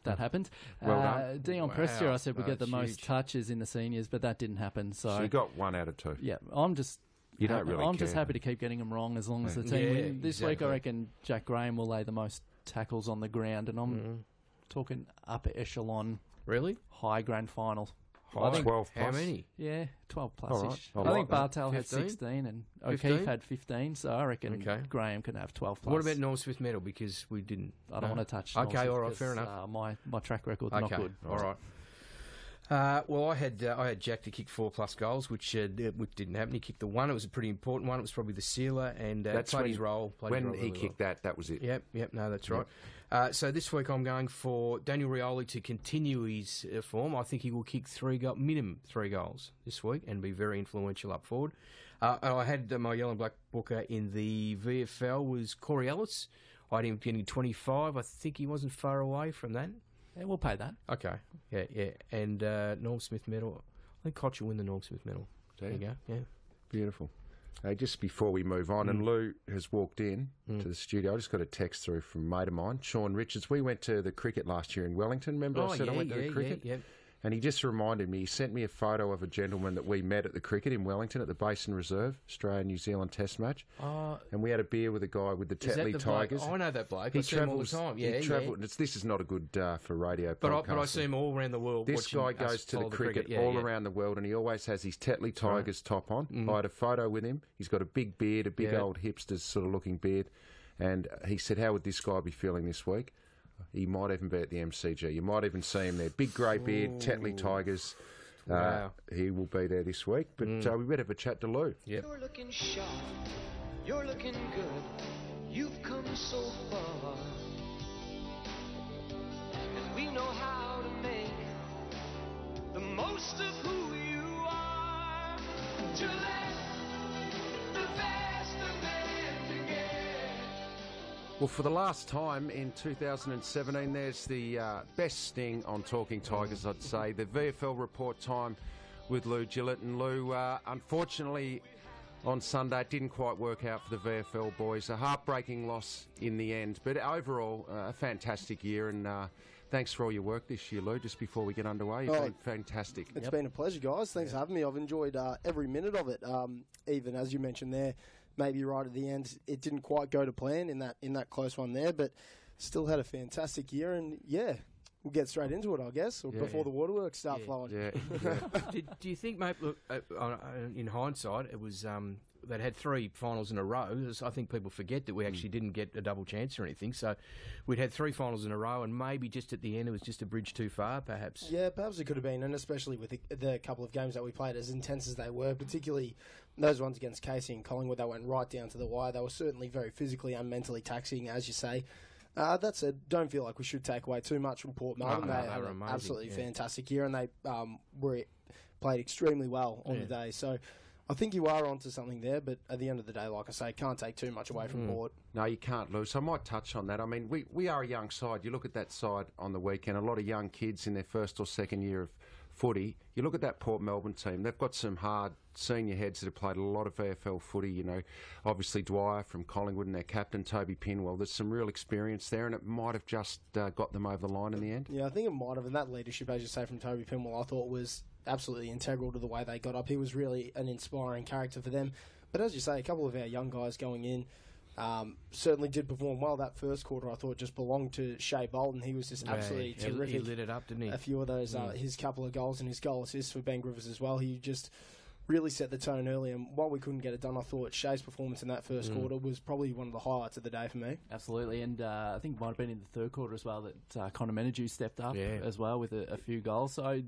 that happened. Well done. Dion Wow. Prestia, I said would get the That's most huge. touches in the seniors, but that didn't happen. So you got 1 out of 2. Yeah, I'm just... You don't really I'm just care. happy to keep getting them wrong as long as the team Yeah, win. This week exactly. I reckon Jack Graham will lay the most tackles on the ground, and I'm talking upper echelon, Really? high grand final. I think 12 How plus. many? Yeah, 12 plus All right. ish. I I like think that. Bartel had 15? 16 and 15? O'Keefe had 15, so I reckon Okay. Graham can have 12 plus. What about Norm Smith medal? Because we didn't. I don't want to touch. Okay, North all right, because, fair enough. My track record's not good. All right. Well, I had Jack to kick 4 plus goals, which didn't happen. He kicked the 1. It was a pretty important one. It was probably the sealer, and That's played when- his role. When he kicked that was it. Yep. No, that's right. So this week I'm going for Daniel Rioli to continue his form. I think he will kick minimum 3 goals this week and be very influential up forward. I had my yellow and black booker in the VFL was Corey Ellis. I had him getting 25. I think he wasn't far away from that. Yeah, we'll pay that. Okay. Yeah. And Norm Smith medal. I think Koch will win the Norm Smith medal. There you go. Yeah. Beautiful. Just before we move on, and Lou has walked in to the studio. I just got a text through from a mate of mine, Sean Richards. We went to the cricket last year in Wellington. Remember I said I went to the cricket? Yeah. And he just reminded me, he sent me a photo of a gentleman that we met at the cricket in Wellington at the Basin Reserve, Australia-New Zealand Test match. And we had a beer with a guy with the Tetley Tigers. I know that bloke. He I see him all the travels. time. Yeah, he travelled. This is not a good for radio But podcasting. I see him all around the world. This guy watching us goes to the follow cricket Yeah, all yeah. around the world, and he always has his Tetley Tigers top on. I had a photo with him. He's got a big beard, a big old hipster sort of looking beard. And he said, how would this guy be feeling this week? He might even be at the MCG. You might even see him there. Big grey beard, Tetley Tigers. Wow. He will be there this week. But we better have a chat to Lou. Yep. You're looking sharp, you're looking good, you've come so far. And we know how to make the most of who you are. To let the best of men together. Well, for the last time in 2017, there's the best sting on Talking Tigers, I'd say. The VFL report time with Lou Gillett. And Lou, unfortunately, on Sunday, it didn't quite work out for the VFL boys. A heartbreaking loss in the end. But overall, a fantastic year. And thanks for all your work this year, Lou. Just before we get underway, you've been fantastic. It's been a pleasure, guys. Thanks for having me. I've enjoyed every minute of it. Even as you mentioned there, maybe right at the end, it didn't quite go to plan in that close one there, but still had a fantastic year. And yeah, we'll get straight into it, I guess, or before the waterworks start flowing. Yeah. Do you think, mate? Look, in hindsight, it was. They'd had 3 finals in a row. I think people forget that we actually didn't get a double chance or anything. So we'd had 3 finals in a row, and maybe just at the end it was just a bridge too far, perhaps. Yeah, perhaps it could have been, and especially with the couple of games that we played, as intense as they were, particularly those ones against Casey and Collingwood, they went right down to the wire. They were certainly very physically and mentally taxing, as you say. That said, don't feel like we should take away too much from Port Melbourne. They had an absolutely fantastic year, and they played extremely well on the day. So I think you are onto something there, but at the end of the day, like I say, can't take too much away from Port. No, you can't, Lou. So I might touch on that. I mean, we are a young side. You look at that side on the weekend, a lot of young kids in their first or second year of footy. You look at that Port Melbourne team, they've got some hard senior heads that have played a lot of VFL footy, you know, obviously Dwyer from Collingwood and their captain, Toby Pinwell. There's some real experience there, and it might have just got them over the line in the end. Yeah, I think it might have, and that leadership, as you say, from Toby Pinwell, I thought was absolutely integral to the way they got up. He was really an inspiring character for them. But as you say, a couple of our young guys going in certainly did perform well. That first quarter, I thought, just belonged to Shea Bolton. He was just absolutely terrific. He lit it up, didn't he? A few of those, his couple of goals and his goal assists for Ben Griffiths as well. He just really set the tone early, and while we couldn't get it done, I thought Shea's performance in that first quarter was probably one of the highlights of the day for me. Absolutely, and I think it might have been in the third quarter as well that Connor Menadue stepped up as well with a few goals. So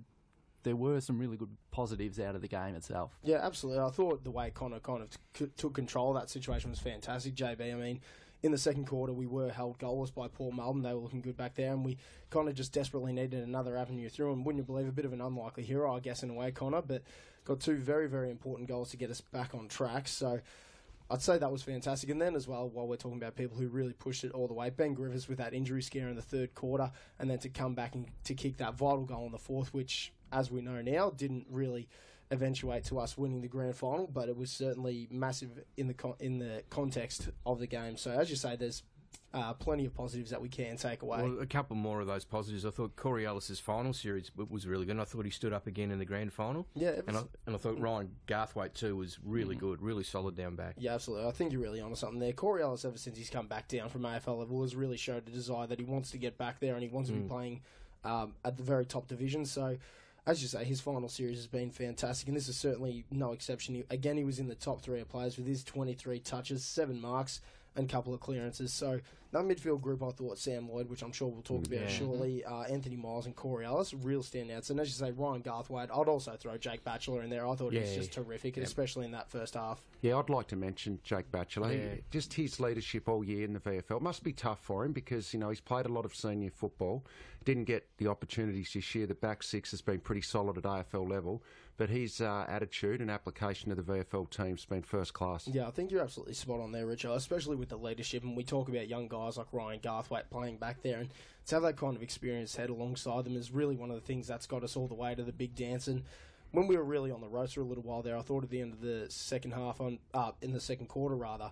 there were some really good positives out of the game itself. Yeah, absolutely. I thought the way Connor kind of took control of that situation was fantastic, JB. I mean, in the second quarter, we were held goalless by Port Melbourne. They were looking good back there, and we kind of just desperately needed another avenue through. And wouldn't you believe, a bit of an unlikely hero, I guess, in a way, Connor, but got 2 very, very important goals to get us back on track. So I'd say that was fantastic. And then as well, while we're talking about people who really pushed it all the way, Ben Griffiths with that injury scare in the third quarter, and then to come back and to kick that vital goal in the fourth, which, as we know now, didn't really eventuate to us winning the grand final, but it was certainly massive in the context of the game. So as you say, there's plenty of positives that we can take away. Well, a couple more of those positives. I thought Corey Ellis's final series was really good, and I thought he stood up again in the grand final. Yeah, and I thought Ryan Garthwaite too was really good, really solid down back. Yeah, absolutely. I think you're really onto something there. Corey Ellis, ever since he's come back down from AFL level, has really showed a desire that he wants to get back there, and he wants to be playing at the very top division. So, as you say, his final series has been fantastic, and this is certainly no exception. He was in the top 3 of players with his 23 touches, 7 marks, and a couple of clearances. So that midfield group, I thought Sam Lloyd, which I'm sure we'll talk about shortly, Anthony Miles and Corey Ellis, real standouts. And as you say, Ryan Garthwaite, I'd also throw Jake Batchelor in there. I thought he was just terrific, especially in that first half. Yeah, I'd like to mention Jake Batchelor. Just his leadership all year in the VFL. It must be tough for him because, you know, he's played a lot of senior football. Didn't get the opportunities this year. The back 6 has been pretty solid at AFL level. But his attitude and application to the VFL team's been first class. Yeah, I think you're absolutely spot on there, Richard, especially with the leadership. And we talk about young guys like Ryan Garthwaite playing back there. And to have that kind of experienced head alongside them is really one of the things that's got us all the way to the big dance. And when we were really on the roster a little while there, I thought at the end of the second half, in the second quarter rather,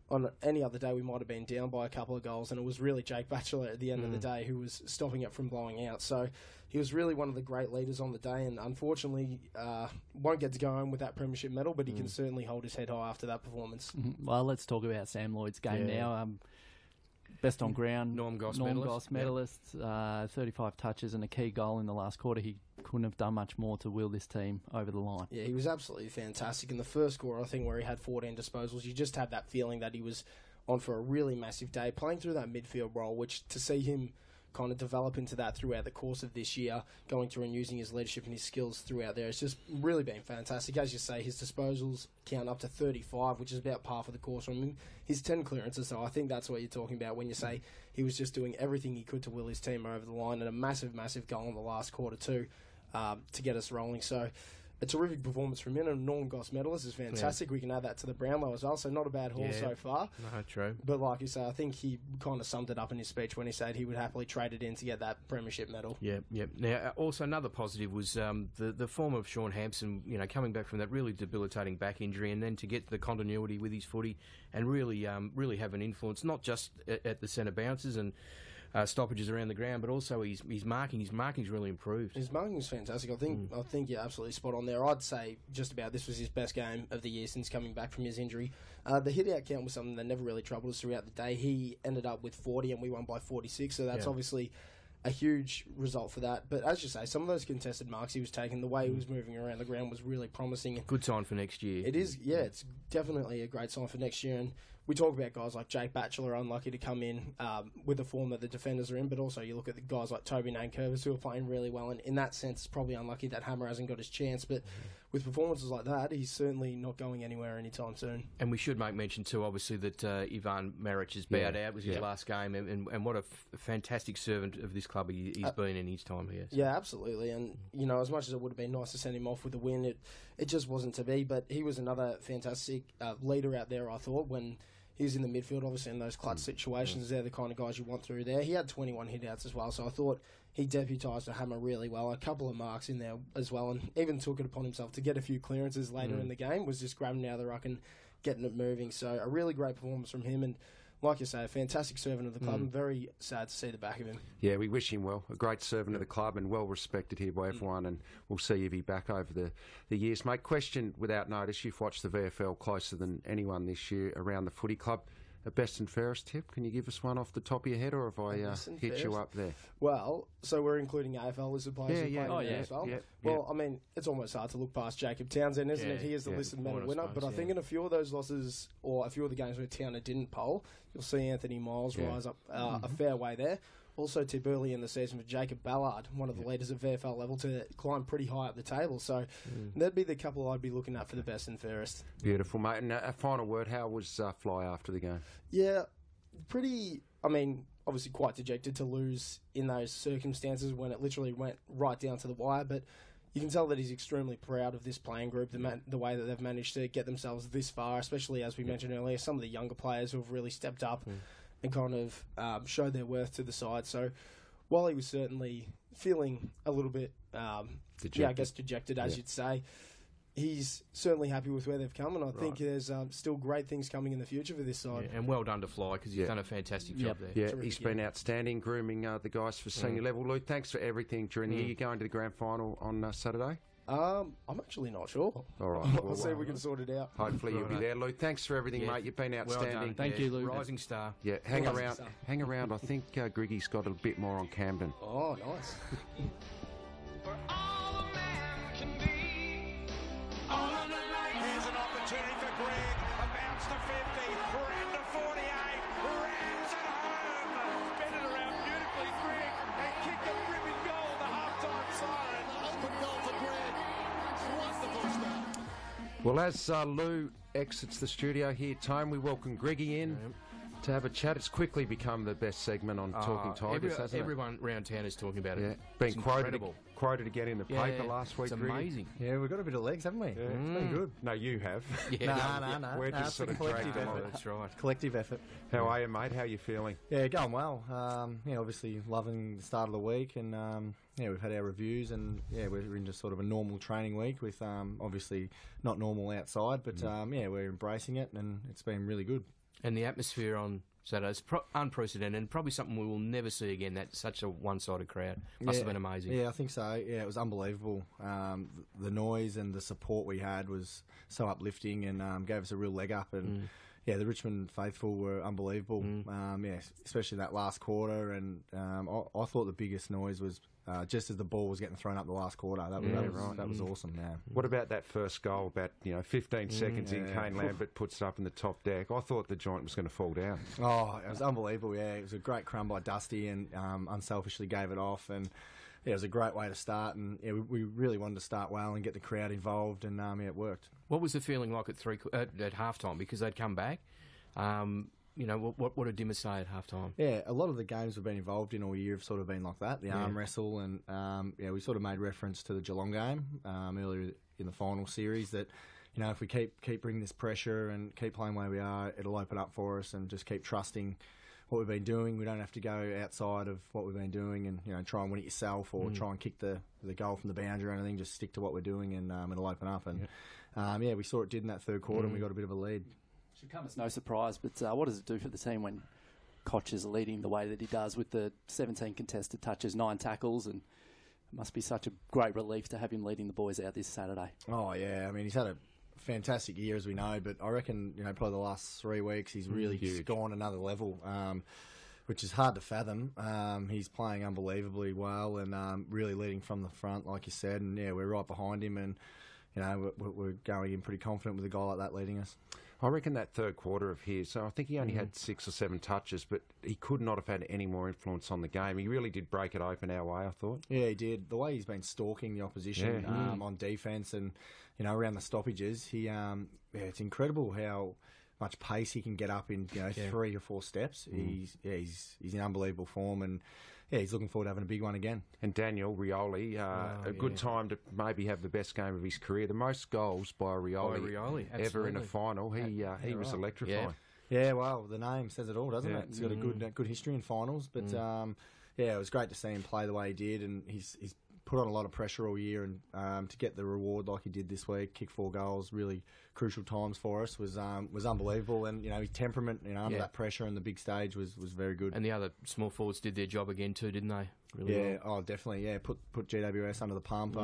on any other day we might have been down by a couple of goals, and it was really Jake Batchelor at the end of the day who was stopping it from blowing out. So he was really one of the great leaders on the day, and unfortunately won't get to go home with that premiership medal, but he can certainly hold his head high after that performance. Well, let's talk about Sam Lloyd's game now. Best on ground, Norm Goss medalist, 35 touches and a key goal in the last quarter. He couldn't have done much more to wheel this team over the line. Yeah, he was absolutely fantastic. In the first quarter, I think, where he had 14 disposals, you just had that feeling that he was on for a really massive day, playing through that midfield role, which to see him kind of develop into that throughout the course of this year, going through and using his leadership and his skills throughout there, it's just really been fantastic. As you say, his disposals count up to 35, which is about par for the course from him. His 10 clearances, so I think that's what you're talking about when you say he was just doing everything he could to will his team over the line, and a massive, massive goal in the last quarter too to get us rolling. So a terrific performance from him, and Norm Goss medalist is fantastic. We can add that to the Brownlow as well, so not a bad haul so far. No, true. But like you say, I think he kind of summed it up in his speech when he said he would happily trade it in to get that premiership medal. Yeah. Now, also another positive was the form of Sean Hampson, you know, coming back from that really debilitating back injury, and then to get the continuity with his footy and really have an influence, not just at the centre bounces and stoppages around the ground, but also his marking's really improved. His marking is fantastic. I think you're absolutely spot on there. I'd say just about this was his best game of the year since coming back from his injury. The hit-out count was something that never really troubled us throughout the day. He ended up with 40 and we won by 46, so that's obviously a huge result for that. But as you say, some of those contested marks he was taking, the way he was moving around the ground was really promising. Good sign for next year. It is, it's definitely a great sign for next year. And we talk about guys like Jake Batchelor, unlucky to come in with the form that the defenders are in, but also you look at the guys like Toby Nankervis who are playing really well, and in that sense it's probably unlucky that Hammer hasn't got his chance, but with performances like that, he's certainly not going anywhere anytime soon. And we should make mention too, obviously, that Ivan Maric has bowed out. It was his last game, and what a fantastic servant of this club he's been in his time here. So. Yeah, absolutely. And, you know, as much as it would have been nice to send him off with a win, it just wasn't to be, but he was another fantastic leader out there, I thought, when he's in the midfield, obviously, in those clutch situations. They're the kind of guys you want through there. He had 21 hit-outs as well, so I thought he deputised the Hammer really well. A couple of marks in there as well, and even took it upon himself to get a few clearances later in the game, was just grabbing it out of the ruck and getting it moving. So a really great performance from him, and like you say, a fantastic servant of the club. I'm very sad to see the back of him. Yeah, we wish him well. A great servant of the club and well respected here by everyone, and we'll see if he's back over the years. Mate, question without notice, you've watched the VFL closer than anyone this year around the footy club. A best and fairest tip? Can you give us one off the top of your head, or have I hit you up there? Well, so we're including AFL listed players who play as well. Well, I mean, it's almost hard to look past Jacob Townsend, isn't it? He is the listed medal winner, but I think in a few of those losses, or a few of the games where Towner didn't poll, you'll see Anthony Miles rise up a fair way there. Also tip early in the season for Jacob Ballard, one of the leaders at VFL level, to climb pretty high up the table. So that'd be the couple I'd be looking at for the best and fairest. Beautiful, mate. And a final word, how was Fly after the game? Yeah, pretty, I mean, obviously quite dejected to lose in those circumstances when it literally went right down to the wire, but you can tell that he's extremely proud of this playing group, the way that they've managed to get themselves this far, especially, as we mentioned earlier, some of the younger players who have really stepped up and kind of showed their worth to the side. So while he was certainly feeling a little bit, dejected, as you'd say, he's certainly happy with where they've come, and I think there's still great things coming in the future for this side. And well done to Fly, because he's done a fantastic job there. Yeah, he's been outstanding, grooming the guys for senior level. Luke, thanks for everything during the year. You're going to the grand final on Saturday? I'm actually not sure. All right. We'll see if we can sort it out. Hopefully you'll be there, Luke. Thanks for everything, mate. You've been outstanding. Well done. Thank you, Luke. Rising star. Yeah, hang around. I think Griggy's got a bit more on Camden. Oh, nice. For all a man can be, all on the night. Here's an opportunity for Greg. A bounce to 50, ran to 48, rams it home. Spin it around beautifully, Greg, and kicked a ripping goal, the half-time siren. Open goal for Greg. Wonderful stuff. Well, as Lou exits the studio here, Tone, we welcome Greggy in to have a chat. It's quickly become the best segment on Talking Tigers, hasn't it? Everyone around town is talking about it. Been quoted again in the paper last week. It's amazing. Yeah, we've got a bit of legs, haven't we? Yeah. It's been good. No, you have. No. We're just sort of dragged along. That's right. Collective effort. How are you, mate? How are you feeling? Yeah, going well. Obviously loving the start of the week, and we've had our reviews, and we're into sort of a normal training week with obviously not normal outside, but we're embracing it, and it's been really good. And the atmosphere on Saturday is unprecedented, and probably something we will never see again. That's such a one-sided crowd. Must have been amazing. Yeah, I think so. Yeah, it was unbelievable. The noise and the support we had was so uplifting, and gave us a real leg up. And the Richmond faithful were unbelievable. Especially that last quarter. And I thought the biggest noise was just as the ball was getting thrown up the last quarter. That was awesome. Yeah. What about that first goal? About 15 seconds in, Kane Lambert puts it up in the top deck. I thought the joint was going to fall down. Oh, it was unbelievable. Yeah, it was a great crumb by Dusty, and unselfishly gave it off. And it was a great way to start. And we really wanted to start well and get the crowd involved. And it worked. What was the feeling like at half time? Because they'd come back. What did Dimmer say at half time? Yeah, a lot of the games we've been involved in all year have sort of been like that. The arm wrestle, and we sort of made reference to the Geelong game earlier in the final series that, if we keep bringing this pressure and keep playing where we are, it'll open up for us, and just keep trusting what we've been doing. We don't have to go outside of what we've been doing and try and win it yourself, or try and kick the goal from the boundary or anything. Just stick to what we're doing, and it'll open up. And we saw it did in that third quarter, and we got a bit of a lead. Should come as no surprise, but what does it do for the team when Koch is leading the way that he does with the 17 contested touches, 9 tackles, and it must be such a great relief to have him leading the boys out this Saturday. Oh, yeah. I mean, he's had a fantastic year, as we know, but I reckon, probably the last 3 weeks he's really gone another level, which is hard to fathom. He's playing unbelievably well and really leading from the front, like you said, and, we're right behind him, and, we're going in pretty confident with a guy like that leading us. I reckon that third quarter of his, so I think he only had 6 or 7 touches, but he could not have had any more influence on the game. He really did break it open our way, I thought. Yeah, he did. The way he's been stalking the opposition on defence and, around the stoppages, it's incredible how much pace he can get up in, 3 or 4 steps. He's in unbelievable form, and he's looking forward to having a big one again. And Daniel Rioli, a good time to maybe have the best game of his career. The most goals by Rioli ever in a final. He was electrifying. Yeah, well, the name says it all, doesn't it? He's got a good history in finals, but it was great to see him play the way he did, and he's put on a lot of pressure all year, and to get the reward like he did this week, kick 4 goals, really crucial times for us, was unbelievable. And his temperament, under that pressure and the big stage was very good. And the other small forwards did their job again too, didn't they? Really well. Oh, definitely. Yeah, put GWS under the pump.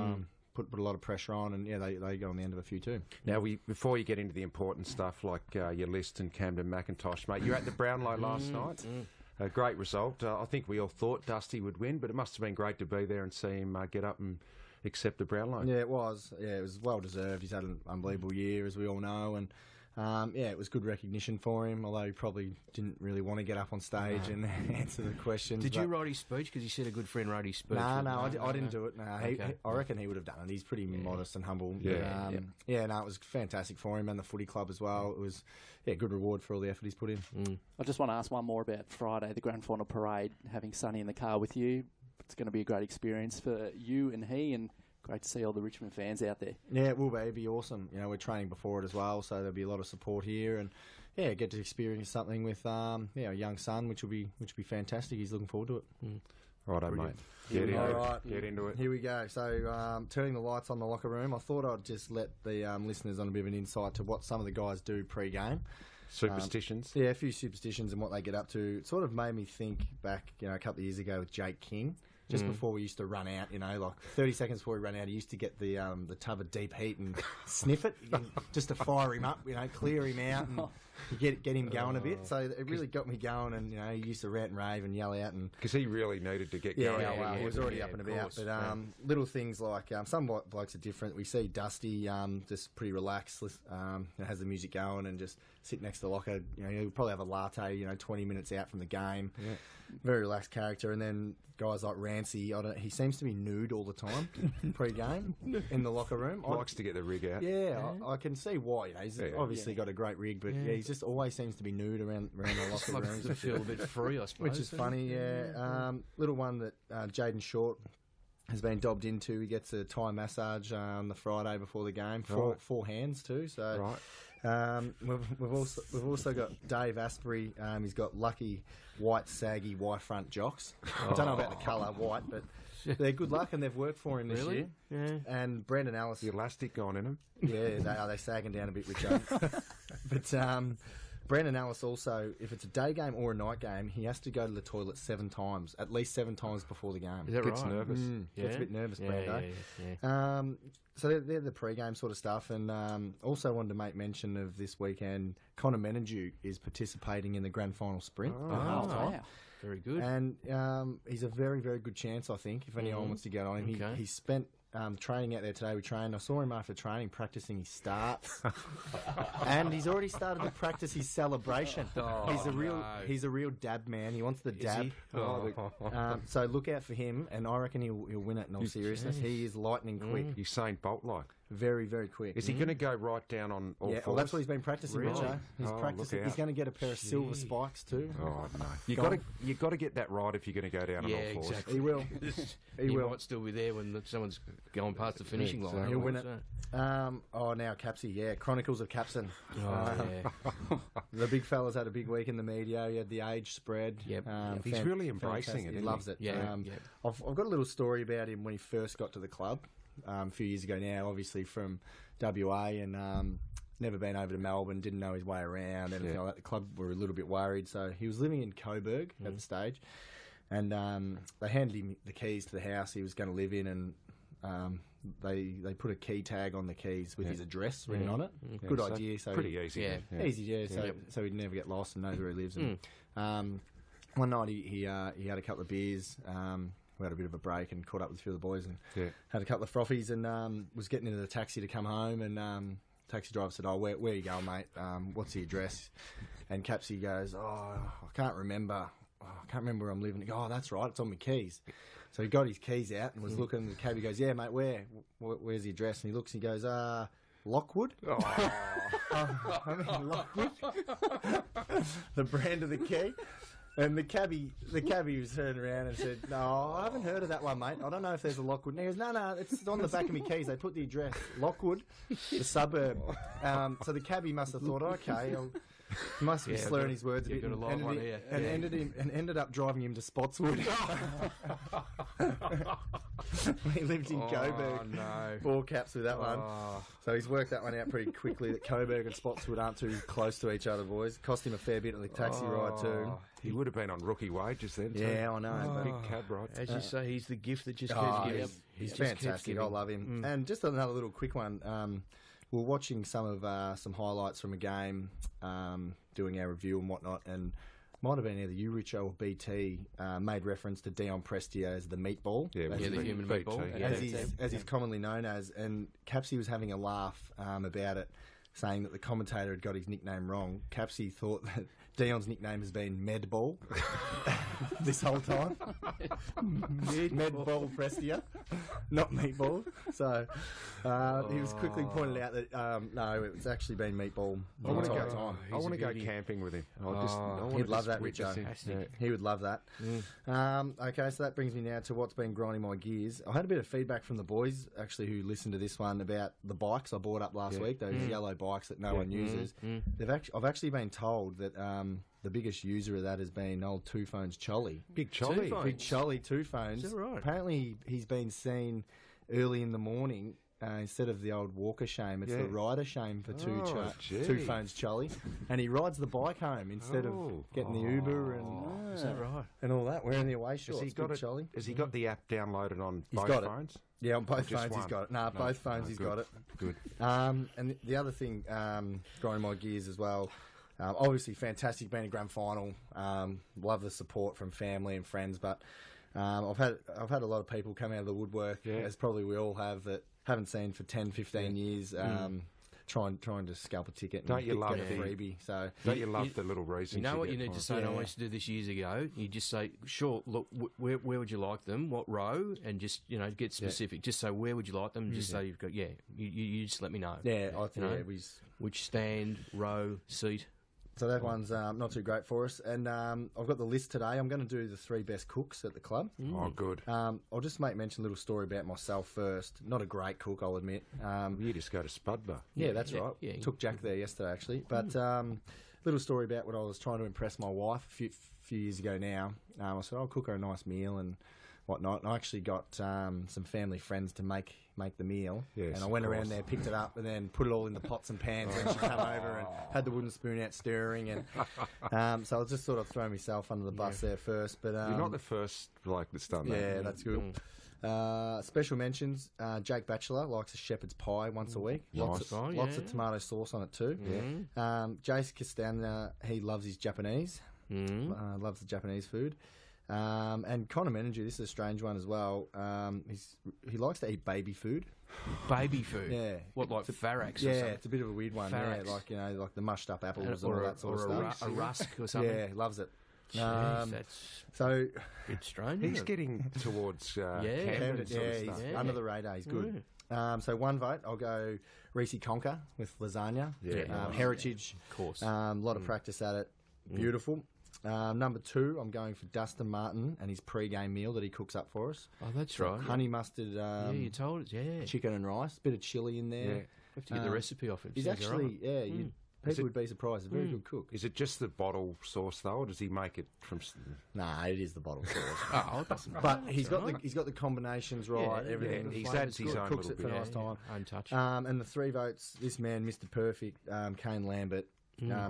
Put a lot of pressure on, and they go on the end of a few too. Now, before you get into the important stuff like your list and Camden McIntosh, mate, you were at the Brownlow last night. A great result. I think we all thought Dusty would win, but it must have been great to be there and see him get up and accept the Brownlow. Yeah, it was. Yeah, it was well deserved. He's had an unbelievable year, as we all know, and it was good recognition for him, although he probably didn't really want to get up on stage and answer the questions. Did you write his speech? Because you said a good friend wrote his speech. No, I didn't do it. No, I reckon he would have done it. He's pretty modest and humble. It was fantastic for him and the footy club as well. It was good reward for all the effort he's put in. I just want to ask one more about Friday, the grand final parade, having Sonny in the car with you. It's going to be a great experience for you and he, and great to see all the Richmond fans out there. Yeah, it will be. It'll be awesome. We're training before it as well, so there'll be a lot of support here, and get to experience something with a young son, which will be fantastic. He's looking forward to it. Righto, mate. Get into it. Here we go. So, turning the lights on the locker room, I thought I'd just let the listeners on a bit of an insight to what some of the guys do pre-game. Superstitions? A few superstitions and what they get up to. It sort of made me think back, a couple of years ago with Jake King. Just before we used to run out, like 30 seconds before we ran out, he used to get the tub of deep heat and sniff it, just to fire him up, clear him out and get him going a bit. So it really got me going, and he used to rant and rave and yell out, and because he really needed to get going. He was already up and about. But little things like some blokes are different. We see Dusty just pretty relaxed, has the music going and just sit next to the locker. He'll probably have a latte, 20 minutes out from the game. Yeah. Very relaxed character. And then guys like Rancy, he seems to be nude all the time pre-game in the locker room. Likes to get the rig out. Yeah, I can see why. He's obviously got a great rig, but he just always seems to be nude around the locker room. To feel a bit free, I suppose. Which is funny, little one that Jaden Short has been dobbed into. He gets a Thai massage on the Friday before the game. Four hands too. So we've also got Dave Asprey. He's got lucky white saggy white front jocks. I don't know about the colour white, but they're good luck and they've worked for him this year. Yeah. And Brandon Ellis, the elastic gone in them. Yeah, they're sagging down a bit, Richard. But Brandon Ellis also, if it's a day game or a night game, he has to go to the toilet 7 times, at least 7 times before the game. Is that Gets right? nervous. Gets a bit nervous, Brando. Yeah. So they're the pre-game sort of stuff, and also wanted to make mention of this weekend. Connor Menadue is participating in the grand final sprint. Wow. Very good. And he's a very, very good chance, I think, if anyone wants to get on him. Okay. He spent training out there today. We trained. I saw him after training practicing his starts, and he's already started to practice his celebration. He's a real dab man. He wants the dab. So look out for him, and I reckon he'll win it. In all seriousness, he is lightning quick. He's Usain Bolt-like. Very, very quick. Is he going to go right down on all fours? Well, that's what he's been practicing, Really? Richo. He's practicing. He's going to get a pair of silver spikes too. Oh no! You got to get that right if you're going to go down on all fours. Exactly. He will. He might still be there when someone's going past the finishing line. He'll win it. Now Capsy, Chronicles of Capson. The big fella's had a big week in the media. He had the age spread. Yep. He's really embracing it. He loves it. I've got a little story about him when he first got to the club. A few years ago now, obviously from WA, and never been over to Melbourne, didn't know his way around, anything like that. The club were a little bit worried, so he was living in Coburg at the stage, and they handed him the keys to the house he was going to live in, and they put a key tag on the keys with his address written on it. Good idea. So pretty easy. Easy, yeah. So he'd never get lost and knows where he lives. And, one night he had a couple of beers. We had a bit of a break and caught up with a few of the boys and had a couple of frothies and was getting into the taxi to come home, and taxi driver said, where are you going, mate? What's the address? And Capsy goes, I can't remember. I can't remember where I'm living. He goes, that's right, it's on my keys. So he got his keys out and was looking, and the cabbie goes, yeah, mate, where's the address? And he looks and he goes, Lockwood? I mean, Lockwood? The brand of the key. And the cabbie was turned around and said, no, I haven't heard of that one, mate. I don't know if there's a Lockwood. And he goes, no, it's on the back of my keys. They put the address, Lockwood, the suburb. So the cabbie must have thought, okay, he must be slurring his words a bit, and ended up driving him to Spotswood. He lived in Coburg. No. 4 caps with that one. So he's worked that one out pretty quickly, that Coburg and Spotswood aren't too close to each other, boys. Cost him a fair bit on the taxi ride too. He would have been on rookie wages then. Yeah, I know. Big cab ride. As you say, he's the gift that just keeps giving. He's fantastic. I love him. And just another little quick one. We're watching some highlights from a game, doing our review and whatnot, and might have been either you, Richo, or BT made reference to Dion Prestia as the meatball. The human meatball. As he's commonly known as. And Capsy was having a laugh about it, saying that the commentator had got his nickname wrong. Capsy thought that Dion's nickname has been Medball this whole time. Medball Prestia, not Meatball. So he was quickly pointed out that no, it's actually been Meatball the entire time. I want to go camping with him. He'd love that, Richo. He would love that. Okay, so that brings me now to what's been grinding my gears. I had a bit of feedback from the boys, actually, who listened to this one about the bikes I bought up last week, those yellow bikes that no one uses. I've actually been told that the biggest user of that has been old Two Phones Cholly. Big Cholly. Big Cholly, Two Phones. Is that right? Apparently he's been seen early in the morning. Instead of the old walker shame, it's the rider shame for Two Phones Cholly. And he rides the bike home instead of getting the Uber and Is that right? and all that, wearing the away shorts. Has he got the app downloaded on both phones? Yeah, on both Just phones he's one? got it. No, both phones he's got it. Good. And the other thing, grinding my gears as well, obviously fantastic being a grand final. Love the support from family and friends, but I've had a lot of people come out of the woodwork, as probably we all have, that haven't seen for 10, 15 years, trying to scalp a ticket and Don't you love get a freebie. So Don't you love the little reasons? You know what you get need for to it? say, and I used to do this years ago, you just say, sure, look, where would you like them, what row, and just, get specific. Just say, where would you like them, just say you've got, you just let me know. Which stand, row, seat. So that one's not too great for us. And I've got the list today. I'm going to do the 3 best cooks at the club. Oh, good. I'll just mention a little story about myself first. Not a great cook, I'll admit. You just go to Spudbar. Yeah, that's right. Yeah. Took Jack there yesterday, actually. But little story about when I was trying to impress my wife a few years ago now. I said, I'll cook her a nice meal and whatnot. And I actually got some family friends to make the meal. Yes, and I went around there, picked it up, and then put it all in the pots and pans when she came over and had the wooden spoon out stirring. And so I was just sort of throwing myself under the bus there first. But You're not the first bloke that's done that. Yeah, that's good. Special mentions, Jake Batchelor likes a shepherd's pie once a week. Lots of tomato sauce on it too. Jace Castagna, he loves his Japanese. Loves the Japanese food. And Connor Meninger, this is a strange one as well. He likes to eat baby food. Baby food? Yeah. What, like Farax or something? Yeah, it's a bit of a weird one. Farax. Yeah, like the mushed up apples and all that sort of stuff. A rusk or something? Yeah, loves it. Jeez, that's so a bit strange. He's getting towards Camden sort of stuff. He's under the radar. He's good. So 1 vote, I'll go Reese Conker with lasagna. Heritage. Of course. A lot of practice at it. Beautiful. Number 2, I'm going for Dustin Martin and his pre-game meal that he cooks up for us. Oh, that's right. Honey mustard. You told us. Yeah. Chicken and rice, bit of chili in there. Have to get the recipe off him. He's actually, People would be surprised. He's a very good cook. Is it just the bottle sauce though, or does he make it from? Nah, it is the bottle sauce. Oh, it doesn't matter. But he's got the combinations right. Everything. He Flavour's adds his good, own cooks little it for bit. a nice time. Own touch. And the 3 votes. This man, Mr. Perfect, Kane Lambert.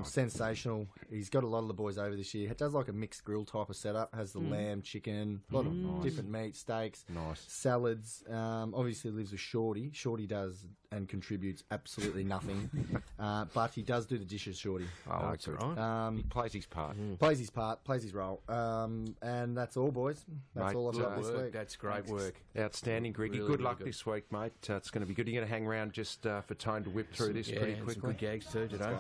Sensational. He's got a lot of the boys over this year. It does like a mixed grill type of setup. Has the lamb, chicken, a lot of different meats, steaks, salads. Obviously lives with Shorty. Shorty does and contributes absolutely nothing, but he does do the dishes. Shorty. Oh, that's all right. He plays his part. Plays his part, plays his role, and that's all, boys. That's Mate, all I've got this week. That's great work. Outstanding, Griggy. Really, good really luck good. this week, mate. It's going to be good. You're going to hang around just for Tone to whip through this pretty and quickly. some good gags too today.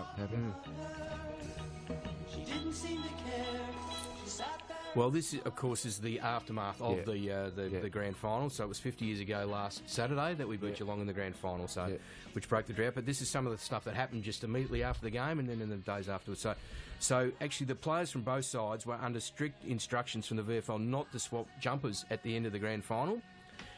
She didn't seem to care. She sat there. Well, this, of course, is the aftermath of the grand final. So it was 50 years ago last Saturday that we beat Geelong in the grand final, which broke the drought. But this is some of the stuff that happened just immediately after the game and then in the days afterwards. So actually, the players from both sides were under strict instructions from the VFL not to swap jumpers at the end of the grand final.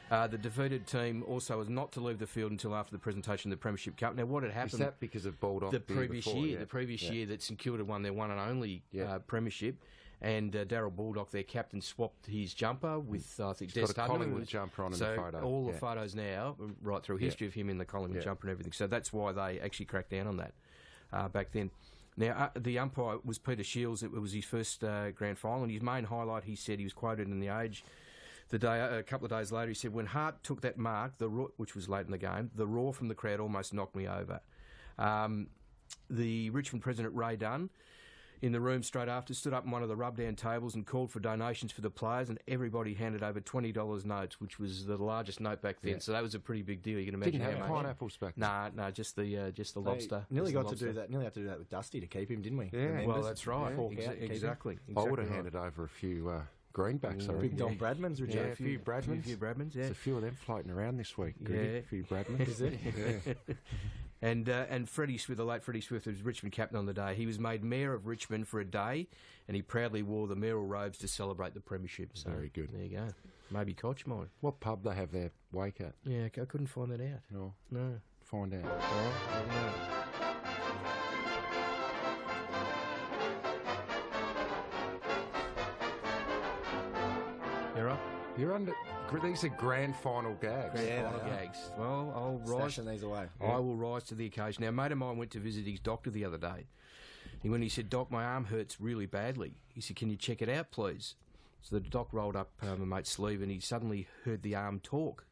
The defeated team also was not to leave the field until after the presentation of the Premiership Cup. Now, what had happened? Is that because of Bulldog The previous before, year that St Kilda won their one and only Premiership, and Daryl Baldock, their captain, swapped his jumper with I think Des got a Collingwood jumper on in the photo. All the photos now, right through history of him in the Collingwood jumper and everything. So that's why they actually cracked down on that back then. Now, the umpire was Peter Shields. It was his first grand final, and his main highlight, he said, he was quoted in The Age. A couple of days later, he said, when Hart took that mark, which was late in the game, the roar from the crowd almost knocked me over. The Richmond president, Ray Dunn, in the room straight after, stood up on one of the rub-down tables and called for donations for the players, and everybody handed over $20 notes, which was the largest note back then. So that was a pretty big deal. You can imagine. Didn't have pineapples back then. No, just the lobster. Nearly Just got the to do lobster. that. Nearly had to do that with Dusty to keep him, didn't we? Yeah. The Well, members. that's right. Fork out, keep him. Exactly. I would have right. handed over a few greenbacks. I Big reckon. Don Bradman's, would you? Yeah, a few Bradmans. A few Bradmans, yeah. There's a few of them floating around this week. Yeah. Griggy. A few Bradmans. Is it? Yeah. And Freddie Swift, the late Freddie Swift, who was Richmond captain on the day, he was made mayor of Richmond for a day, and he proudly wore the mayoral robes to celebrate the premiership. So Very good. There you go. Maybe Koch might. What pub they have their wake at? Yeah, I couldn't find that out. No. Find out. All right, I don't know. You're up. You're under. These are grand final gags. Final gags. Well, I'll rise. Stashing these away. I will rise to the occasion. Now, a mate of mine went to visit his doctor the other day. When he said, Doc, my arm hurts really badly. He said, can you check it out, please? So the doc rolled up my mate's sleeve and he suddenly heard the arm talk.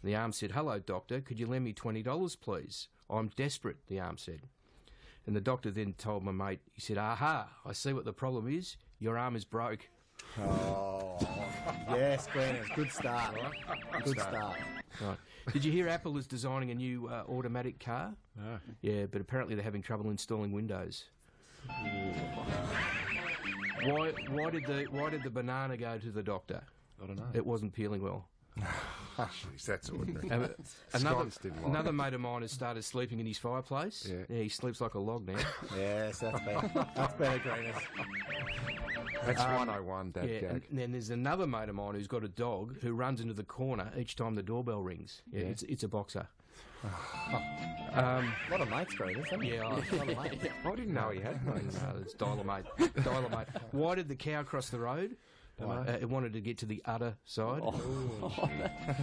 And the arm said, hello, doctor, could you lend me $20, please? I'm desperate, the arm said. And the doctor then told my mate, he said, aha, I see what the problem is. Your arm is broke. Oh, yes, Greeners. Good start. Good start. Right. Did you hear Apple is designing a new automatic car? No. Yeah, but apparently they're having trouble installing Windows. Why did the banana go to the doctor? I don't know. It wasn't peeling well. Jeez, that's ordinary. Another didn't like another it. mate of mine has started sleeping in his fireplace. Yeah. He sleeps like a log now. Yes, that's better. That's better, Greeners. That's 101, that Yeah, gag. and then there's another mate of mine who's got a dog who runs into the corner each time the doorbell rings. Yeah, it's a boxer. A lot of mates, Greeners, haven't you? Yeah, A lot of mates. I didn't know he had mates. No, it's Dynamite. Dynamite. Why did the cow cross the road? It wanted to get to the other side.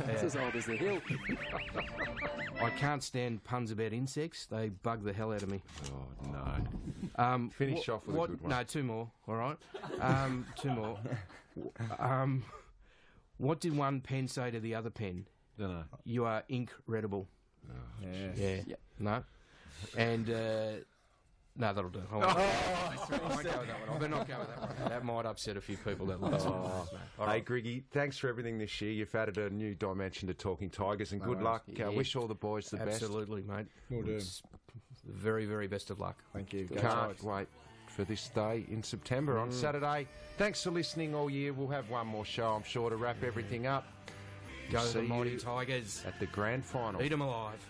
It's as old as the hill. I can't stand puns about insects. They bug the hell out of me. Oh, no. Finish off with a good one. No, two more. All right. Two more. What did one pen say to the other pen? Don't know. You are incredible. Yes. Yeah. Yep. No. And no, that'll do. I won't go with that one. I better not go with that one. That might upset a few people. That last one. All Hey, right. Griggy, thanks for everything this year. You've added a new dimension to Talking Tigers, and good luck. Yeah. Wish all the boys the Absolutely, mate. Will do. It's the very, very best of luck. Thank you. Go best. Can't Tigers. wait for this day in September on Saturday. Thanks for listening all year. We'll have one more show, I'm sure, to wrap everything up. Go See the mighty you Tigers. at the grand final. Eat 'em alive.